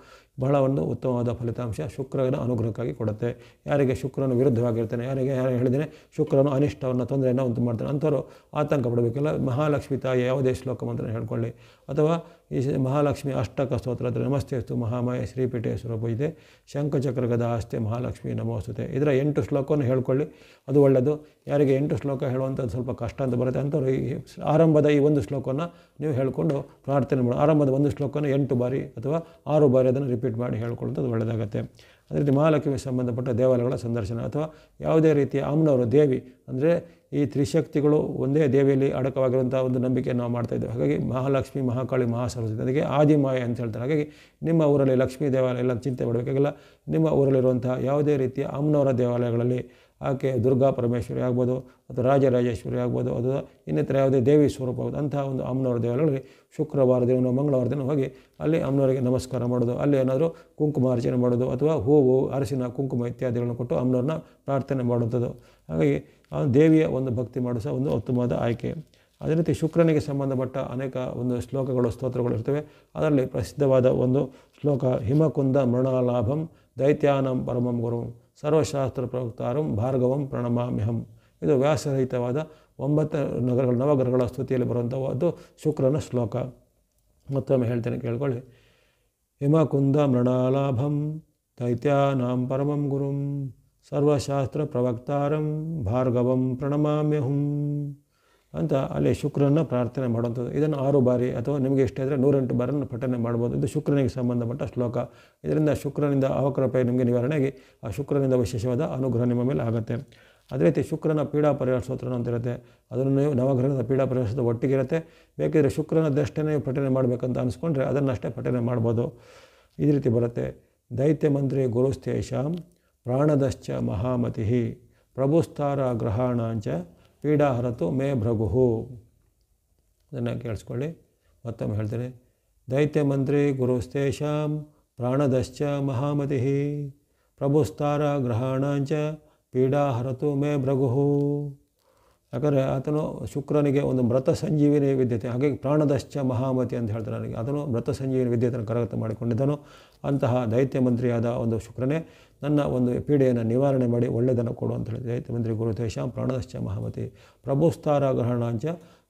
ಬಹಳ ಒಂದು ಉತ್ತಮವಾದ ಫಲಿತಾಂಶ ಶುಕ್ರನ ಅನುಗ್ರಹಕ್ಕಾಗಿ ಕೊಡುತ್ತೆ. ಯಾರಿಗೆ ಶುಕ್ರನು ವಿರುದ್ಧವಾಗಿರ್ತಾನೆ, ಯಾರು ಹೇಳಿದ್ದೇನೆ ಶುಕ್ರನು ಅನಿಷ್ಟವನ್ನು ತೊಂದರೆಯನ್ನು ಉಂಟು ಮಾಡ್ತಾನೆ ಅಂಥವ್ರು ಆತಂಕ ಪಡಬೇಕಿಲ್ಲ. ಮಹಾಲಕ್ಷ್ಮಿ ತಾಯಿ ಯಾವುದೇ ಶ್ಲೋಕ ಮಂತ್ರ ಹೇಳ್ಕೊಳ್ಳಿ ಅಥವಾ ಈ ಮಹಾಲಕ್ಷ್ಮಿ ಅಷ್ಟಕ ಸ್ತೋತ್ರ ನಮಸ್ತೆಸ್ತು ಮಹಾಮಾಯ ಶ್ರೀಪೀಠೇಶ್ವರ ಪೂಜಿತೆ ಶಂಖಚಕ್ರ ಗದಾ ಹಸ್ತೆ ಮಹಾಲಕ್ಷ್ಮಿ ನಮೋಸ್ತುತೆ ಇದರ 8 ಶ್ಲೋಕವನ್ನು ಹೇಳ್ಕೊಳ್ಳಿ, ಅದು ಒಳ್ಳೆಯದು. ಯಾರಿಗೆ 8 ಶ್ಲೋಕ ಹೇಳುವಂಥದ್ದು ಸ್ವಲ್ಪ ಕಷ್ಟ ಅಂತ ಬರುತ್ತೆ ಅಂಥವ್ರು ಈ ಆರಂಭದ ಈ ಒಂದು ಶ್ಲೋಕವನ್ನು ನೀವು ಹೇಳ್ಕೊಂಡು ಪ್ರಾರ್ಥನೆ ಮಾಡಿ ಆರಂಭದ ಒಂದು ಶ್ಲೋಕವನ್ನು 8 ಬಾರಿ ಅಥವಾ 6 ಬಾರಿ ಅದನ್ನು ರಿಪೀಟ್ ಮಾಡಿ ಹೇಳ್ಕೊಳ್ಳೋದು ಒಳ್ಳೆಯದಾಗುತ್ತೆ. ಅದೇ ರೀತಿ ಮಹಾಲಕ್ಷ್ಮಿಗೆ ಸಂಬಂಧಪಟ್ಟ ದೇವಾಲಯಗಳ ಸಂದರ್ಶನ ಅಥವಾ ಯಾವುದೇ ರೀತಿಯ ಅಮ್ಮನವರು ದೇವಿ ಅಂದರೆ ಈ ತ್ರಿಶಕ್ತಿಗಳು ಒಂದೇ ದೇವಿಯಲ್ಲಿ ಅಡಕವಾಗಿರುವಂಥ ಒಂದು ನಂಬಿಕೆ ನಾವು ಮಾಡ್ತಾಯಿದ್ದೇವೆ. ಹಾಗಾಗಿ ಮಹಾಲಕ್ಷ್ಮಿ, ಮಹಾಕಾಳಿ, ಮಹಾಸರಸ್ವತಿ ಅದಕ್ಕೆ ಆದಿಮಾಯ ಅಂತ ಹೇಳ್ತಾರೆ. ಹಾಗಾಗಿ ನಿಮ್ಮ ಊರಲ್ಲಿ ಲಕ್ಷ್ಮೀ ದೇವಾಲಯ ಎಲ್ಲ ಚಿಂತೆ ಮಾಡಬೇಕಾಗಿಲ್ಲ. ನಿಮ್ಮ ಊರಲ್ಲಿರುವಂಥ ಯಾವುದೇ ರೀತಿಯ ಅಮ್ಮನವರ ದೇವಾಲಯಗಳಲ್ಲಿ ಆಕೆ ದುರ್ಗಾ ಪರಮೇಶ್ವರಿ ಆಗ್ಬೋದು ಅಥವಾ ರಾಜರಾಜೇಶ್ವರಿ ಆಗ್ಬೋದು ಅಥವಾ ಇನ್ನಿತರ ಯಾವುದೇ ದೇವಿ ಸ್ವರೂಪ ಆಗೋದು ಅಂತಹ ಒಂದು ಅಮ್ಮನವರ ದೇವಾಲಯಗಳಲ್ಲಿ ಶುಕ್ರವಾರ ದಿನ ಮಂಗಳವಾರ ದಿನ ಹೋಗಿ ಅಲ್ಲಿ ಅಮ್ಮನವರಿಗೆ ನಮಸ್ಕಾರ ಮಾಡೋದು, ಅಲ್ಲಿ ಏನಾದರೂ ಕುಂಕುಮಾರ್ಚನೆ ಮಾಡೋದು ಅಥವಾ ಹೂವು, ಅರಸಿನ, ಕುಂಕುಮ ಇತ್ಯಾದಿಗಳನ್ನು ಕೊಟ್ಟು ಅಮ್ಮನವ್ರನ್ನ ಪ್ರಾರ್ಥನೆ ಮಾಡುವಂಥದ್ದು. ಹಾಗಾಗಿ ಆ ದೇವಿಯ ಒಂದು ಭಕ್ತಿ ಮಾಡಿಸೋ ಒಂದು ಉತ್ತಮವಾದ ಆಯ್ಕೆ. ಅದೇ ರೀತಿ ಶುಕ್ರನಿಗೆ ಸಂಬಂಧಪಟ್ಟ ಅನೇಕ ಒಂದು ಶ್ಲೋಕಗಳು ಸ್ತೋತ್ರಗಳು ಇರ್ತವೆ. ಅದರಲ್ಲಿ ಪ್ರಸಿದ್ಧವಾದ ಒಂದು ಶ್ಲೋಕ ಹಿಮಕುಂದ ಮೃಣಾಲಾಭಂ ದೈತ್ಯಾನಂ ಪರಮಂ ಗುರುಂ ಸರ್ವಶಾಸ್ತ್ರ ಪ್ರವಕ್ತಾರಂ ಭಾರ್ಗವಂ ಪ್ರಣಮಾಮ್ಯಹಂ. ಇದು ವ್ಯಾಸರಹಿತವಾದ 9 ನವಗ್ರಹಗಳ ಸ್ತುತಿಯಲ್ಲಿ ಬರುವಂಥದ್ದು ಶುಕ್ರನ ಶ್ಲೋಕ. ಮತ್ತೊಮ್ಮೆ ಹೇಳ್ತೇನೆ, ಕೇಳ್ಕೊಳ್ಳಿ. ಹಿಮಕುಂದ ಮೃಣಾಲಾಭಂ ದೈತ್ಯಾನಾಂ ಪರಮಂ ಗುರುಂ ಸರ್ವಶಾಸ್ತ್ರ ಪ್ರವಕ್ತಾರಂ ಭಾರ್ಗವಂ ಪ್ರಣಮಾಮ್ಯಹಂ ಅಂತ ಅಲ್ಲಿ ಶುಕ್ರನ ಪ್ರಾರ್ಥನೆ ಮಾಡುವಂಥದ್ದು. ಇದನ್ನು 6 ಬಾರಿ ಅಥವಾ ನಿಮಗೆ ಇಷ್ಟ ಇದ್ದರೆ 108 ಬಾರಿಯನ್ನು ಪಠನೆ ಮಾಡ್ಬೋದು. ಇದು ಶುಕ್ರನಿಗೆ ಸಂಬಂಧಪಟ್ಟ ಶ್ಲೋಕ. ಇದರಿಂದ ಶುಕ್ರನಿಂದ ಅವಕೃಪೆ ನಿಮಗೆ ನಿವಾರಣೆಯಾಗಿ ಆ ಶುಕ್ರನಿಂದ ವಿಶೇಷವಾದ ಅನುಗ್ರಹ ನಿಮ್ಮ ಮೇಲೆ ಆಗುತ್ತೆ. ಅದೇ ರೀತಿ ಶುಕ್ರನ ಪೀಡಾ ಪರಿಹಾರ ಸ್ತೋತ್ರ ಅಂತ ಇರುತ್ತೆ. ಅದನ್ನು ನೀವು ನವಗ್ರಹದ ಪೀಡಾ ಪರಿಹಾರ ಒಟ್ಟಿಗೆ ಇರುತ್ತೆ. ಬೇಕಿದ್ರೆ ಶುಕ್ರನ ದಷ್ಟನೇ ಪಠನೆ ಮಾಡಬೇಕಂತ ಅನಿಸ್ಕೊಂಡ್ರೆ ಅದನ್ನಷ್ಟೇ ಪಠನೆ ಮಾಡ್ಬೋದು. ಈ ರೀತಿ ಬರುತ್ತೆ. ದೈತ್ಯ ಮಂತ್ರಿ ಗುರುಸ್ತೇಷಾಂ ಪ್ರಾಣದಶ್ಚ ಮಹಾಮತಿ ಪ್ರಭುಸ್ತಾರ ಗ್ರಹಾಣಾಂಚ ಪೀಡಾಹರತು ಮೇ ಭೃಗು. ಅದನ್ನು ಕೇಳಿಸ್ಕೊಳ್ಳಿ, ಮತ್ತೊಮ್ಮೆ ಹೇಳ್ತೇನೆ. ದೈತ್ಯ ಮಂತ್ರಿ ಗುರುಸ್ತೇಷಾಂ ಪ್ರಾಣದಶ್ಚ ಮಹಾಮತಿ ಪ್ರಭುಸ್ತಾರ ಗ್ರಹಾಣಾಂಚ ಪೀಡಾಹರತು ಮೇ ಭೃಗು. ಯಾಕಂದರೆ ಆತನು ಶುಕ್ರನಿಗೆ ಒಂದು ಮೃತ ಸಂಜೀವಿನಿ ವಿದ್ಯತೆ, ಹಾಗಾಗಿ ಪ್ರಾಣದಶ್ಚ ಮಹಾಮತಿ ಅಂತ ಹೇಳ್ತಾರೆ. ನನಗೆ ಆತನು ಮೃತ ಸಂಜೀವಿನಿ ವಿದ್ಯೆಯನ್ನು ಕರಗತ ಮಾಡಿಕೊಂಡಿದ್ದನು. ಅಂತಹ ದೈತ್ಯ ಮಂತ್ರಿಯಾದ ಒಂದು ಶುಕ್ರನೇ ನನ್ನ ಒಂದು ಪೀಡೆಯನ್ನು ನಿವಾರಣೆ ಮಾಡಿ ಒಳ್ಳೆಯದನ್ನು ಕೊಡು ಅಂತ ಹೇಳಿ ದೈತ್ಯ ಮಂತ್ರಿ ಗುರುತೇಷಾಂ ಪ್ರಾಣದಶ್ಚ ಮಹಾಮತಿ ಪ್ರಭುಸ್ತಾರ ಗ್ರಹಣಾಂಚ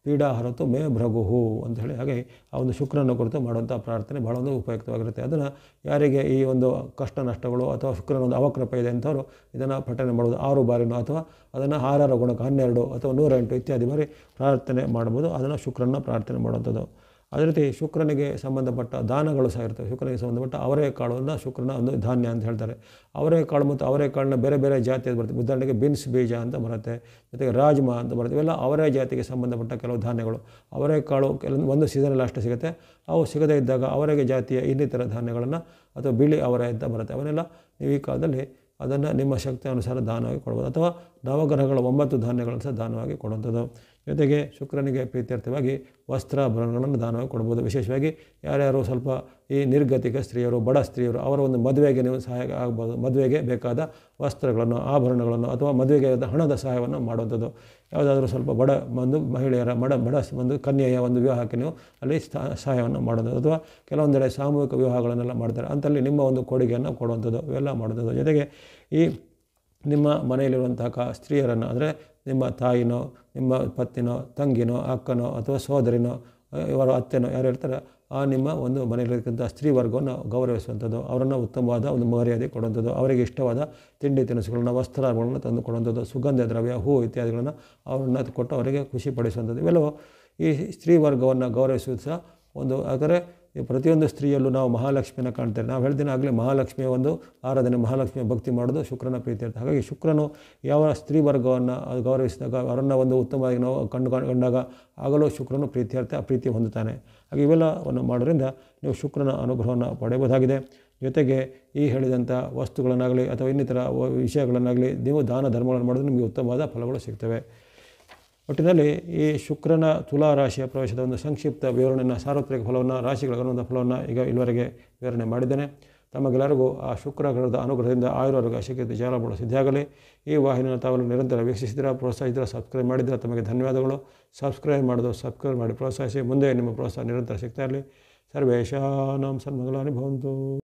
ಪೀಡಾಹರತು ಮೇ ಭೃಗು ಅಂತ ಹೇಳಿ. ಹಾಗೆ ಆ ಒಂದು ಶುಕ್ರನ ಕುರಿತು ಮಾಡುವಂಥ ಪ್ರಾರ್ಥನೆ ಭಾಳ ಒಂದು ಉಪಯುಕ್ತವಾಗಿರುತ್ತೆ. ಅದನ್ನು ಯಾರಿಗೆ ಈ ಒಂದು ಕಷ್ಟ ನಷ್ಟಗಳು ಅಥವಾ ಶುಕ್ರನ ಒಂದು ಅವಕೃಪೆ ಇದೆ ಅಂಥವ್ರು ಇದನ್ನು ಪಠನೆ ಮಾಡೋದು 6 ಬಾರಿನೋ ಅಥವಾ ಅದನ್ನು 6 ಗುಣಕ್ಕೆ 12 ಅಥವಾ 108 ಇತ್ಯಾದಿ ಬಾರಿ ಪ್ರಾರ್ಥನೆ ಮಾಡ್ಬೋದು. ಅದನ್ನು ಶುಕ್ರನ ಪ್ರಾರ್ಥನೆ ಮಾಡುವಂಥದ್ದು. ಅದೇ ರೀತಿ ಶುಕ್ರನಿಗೆ ಸಂಬಂಧಪಟ್ಟ ದಾನಗಳು ಸಹ ಇರ್ತವೆ. ಶುಕ್ರನಿಗೆ ಸಂಬಂಧಪಟ್ಟ ಅವರೆಕಾಳನ್ನು ಶುಕ್ರನ ಒಂದು ಧಾನ್ಯ ಅಂತ ಹೇಳ್ತಾರೆ. ಅವರೆಕಾಳು ಮತ್ತು ಅವರೆಕಾಳನ್ನ ಬೇರೆ ಬೇರೆ ಜಾತಿಯದು ಬರ್ತದೆ. ಉದಾಹರಣೆಗೆ ಬಿನ್ಸ್ ಬೀಜ ಅಂತ ಬರುತ್ತೆ, ಜೊತೆಗೆ ರಾಜ್ಮಾ ಅಂತ ಬರುತ್ತೆ. ಇವೆಲ್ಲ ಅವರೇ ಜಾತಿಗೆ ಸಂಬಂಧಪಟ್ಟ ಕೆಲವು ಧಾನ್ಯಗಳು. ಅವರೆಕಾಳು ಒಂದು ಸೀಸನಲ್ಲಿ ಅಷ್ಟೇ ಸಿಗುತ್ತೆ. ಅವು ಸಿಗದೇ ಇದ್ದಾಗ ಅವರೆಗೆ ಜಾತಿಯ ಇನ್ನಿತರ ಧಾನ್ಯಗಳನ್ನು ಅಥವಾ ಬಿಳಿ ಅವರೆ ಅಂತ ಬರುತ್ತೆ. ಅವನ್ನೆಲ್ಲ ನೀವು ಈ ಕಾಲದಲ್ಲಿ ಅದನ್ನು ನಿಮ್ಮ ಶಕ್ತಿ ಅನುಸಾರ ದಾನವಾಗಿ ಕೊಡ್ಬೋದು. ಅಥವಾ ನವಗ್ರಹಗಳ 9 ಧಾನ್ಯಗಳನ್ನು ಸಹ ದಾನವಾಗಿ ಕೊಡುವಂಥದ್ದು. ಜೊತೆಗೆ ಶುಕ್ರನಿಗೆ ಪ್ರೀತ್ಯರ್ಥವಾಗಿ ವಸ್ತ್ರಾಭರಣಗಳನ್ನು ದಾನವಾಗಿ ಕೊಡ್ಬೋದು. ವಿಶೇಷವಾಗಿ ಯಾರ್ಯಾರು ಸ್ವಲ್ಪ ಈ ನಿರ್ಗತಿಕ ಸ್ತ್ರೀಯರು, ಬಡ ಸ್ತ್ರೀಯರು, ಅವರ ಒಂದು ಮದುವೆಗೆ ನೀವು ಸಹಾಯ ಆಗ್ಬೋದು. ಮದುವೆಗೆ ಬೇಕಾದ ವಸ್ತ್ರಗಳನ್ನು, ಆಭರಣಗಳನ್ನು ಅಥವಾ ಮದುವೆಗೆ ಹಣದ ಸಹಾಯವನ್ನು ಮಾಡುವಂಥದ್ದು. ಯಾವುದಾದ್ರೂ ಸ್ವಲ್ಪ ಬಡ ಒಂದು ಮಹಿಳೆಯರ ಬಡ ಒಂದು ಕನ್ಯೆಯ ಒಂದು ವಿವಾಹಕ್ಕೆ ನೀವು ಅಲ್ಲಿ ಸಹಾಯವನ್ನು ಮಾಡುವಂಥದ್ದು, ಅಥವಾ ಕೆಲವೊಂದೆಡೆ ಸಾಮೂಹಿಕ ವಿವಾಹಗಳನ್ನೆಲ್ಲ ಮಾಡ್ತಾರೆ, ಅಂತಲ್ಲಿ ನಿಮ್ಮ ಒಂದು ಕೊಡುಗೆಯನ್ನು ಕೊಡುವಂಥದ್ದು, ಇವೆಲ್ಲ ಮಾಡುವಂಥದ್ದು. ಜೊತೆಗೆ ಈ ನಿಮ್ಮ ಮನೆಯಲ್ಲಿರುವಂತಹ ಸ್ತ್ರೀಯರನ್ನು, ಅಂದರೆ ನಿಮ್ಮ ತಾಯಿನೋ, ನಿಮ್ಮ ಪತ್ನಿನೋ, ತಂಗಿನೋ, ಅಕ್ಕನೋ ಅಥವಾ ಸೋದರಿನೋ, ಇವರ ಅತ್ತೆನೋ ಯಾರು ಇರ್ತಾರೆ, ಆ ನಿಮ್ಮ ಒಂದು ಮನೆಯಲ್ಲಿರ್ತಕ್ಕಂಥ ಸ್ತ್ರೀ ವರ್ಗವನ್ನು ಗೌರವಿಸುವಂಥದ್ದು, ಅವರನ್ನು ಉತ್ತಮವಾದ ಒಂದು ಮರ್ಯಾದೆ ಕೊಡುವಂಥದ್ದು, ಅವರಿಗೆ ಇಷ್ಟವಾದ ತಿಂಡಿ ತಿನಿಸುಗಳನ್ನು, ವಸ್ತ್ರಗಳನ್ನು ತಂದು ಕೊಡುವಂಥದ್ದು, ಸುಗಂಧ ದ್ರವ್ಯ, ಹೂ ಇತ್ಯಾದಿಗಳನ್ನು ಅವರನ್ನು ಕೊಟ್ಟು ಅವರಿಗೆ ಖುಷಿಪಡಿಸುವಂಥದ್ದು. ಇವೆಲ್ಲವೂ ಈ ಸ್ತ್ರೀ ವರ್ಗವನ್ನು ಗೌರವಿಸುವುದು ಸಹ ಒಂದು. ಆದರೆ ಪ್ರತಿಯೊಂದು ಸ್ತ್ರೀಯಲ್ಲೂ ನಾವು ಮಹಾಲಕ್ಷ್ಮಿಯನ್ನು ಕಾಣ್ತೇವೆ. ನಾವು ಹೇಳ್ತೀನಿ ಆಗಲೇ, ಮಹಾಲಕ್ಷ್ಮಿಯ ಒಂದು ಆರಾಧನೆ, ಮಹಾಲಕ್ಷ್ಮಿಯ ಭಕ್ತಿ ಮಾಡೋದು ಶುಕ್ರನ ಪ್ರೀತ್ಯರ್ಥ. ಹಾಗಾಗಿ ಶುಕ್ರನು ಯಾವ ಸ್ತ್ರೀ ವರ್ಗವನ್ನು ಗೌರವಿಸಿದಾಗ, ಅವರನ್ನು ಒಂದು ಉತ್ತಮವಾಗಿ ನಾವು ಕಂಡಾಗ ಆಗಲೂ ಶುಕ್ರನು ಪ್ರೀತಿ ಹೊಂದುತ್ತಾನೆ. ಹಾಗೆ ಇವೆಲ್ಲವನ್ನು ಮಾಡೋದ್ರಿಂದ ನೀವು ಶುಕ್ರನ ಅನುಗ್ರಹವನ್ನು ಪಡೆಯಬಹುದಾಗಿದೆ. ಜೊತೆಗೆ ಈ ಹೇಳಿದಂಥ ವಸ್ತುಗಳನ್ನಾಗಲಿ ಅಥವಾ ಇನ್ನಿತರ ವಿಷಯಗಳನ್ನಾಗಲಿ ನೀವು ದಾನ ಧರ್ಮಗಳನ್ನು ಮಾಡಿದ್ರೆ ನಿಮಗೆ ಉತ್ತಮವಾದ ಫಲಗಳು ಸಿಗ್ತವೆ. ಒಟ್ಟಿನಲ್ಲಿ ಈ ಶುಕ್ರನ ತುಲಾ ರಾಶಿಯ ಪ್ರವೇಶದ ಒಂದು ಸಂಕ್ಷಿಪ್ತ ವಿವರಣೆಯನ್ನು, ಸಾರ್ವತ್ರಿಕ ಫಲವನ್ನು, ರಾಶಿಗಳ ಗಮನದ ಫಲವನ್ನು ಈಗ ಇಲ್ಲಿವರೆಗೆ ವಿವರಣೆ ಮಾಡಿದ್ದೇನೆ. ತಮಗೆಲ್ಲರಿಗೂ ಆ ಶುಕ್ರ ಗ್ರಹದ ಅನುಗ್ರಹದಿಂದ ಆಯುರ್ವರ್ಗ ಶಕ್ತಿ ಜಾಲ ಸಿದ್ಧಿಯಾಗಲಿ. ಈ ವಾಹಿನಿಯನ್ನು ತಾವು ನಿರಂತರ ವೀಕ್ಷಿಸಿದ್ರೆ, ಪ್ರೋತ್ಸಾಹಿಸಿದ್ರೆ, ಸಬ್ಸ್ಕ್ರೈಬ್ ಮಾಡಿದರೆ ತಮಗೆ ಧನ್ಯವಾದಗಳು. ಸಬ್ಸ್ಕ್ರೈಬ್ ಮಾಡಿ ಪ್ರೋತ್ಸಾಹಿಸಿ. ಮುಂದೆ ನಿಮ್ಮ ಪ್ರೋತ್ಸಾಹ ನಿರಂತರ ಸಿಗ್ತಾ ಇರಲಿ. ಸರ್ವೇಷಾಂ ಸನ್ಮಂಗಲಾನಿ ಭವಂತು.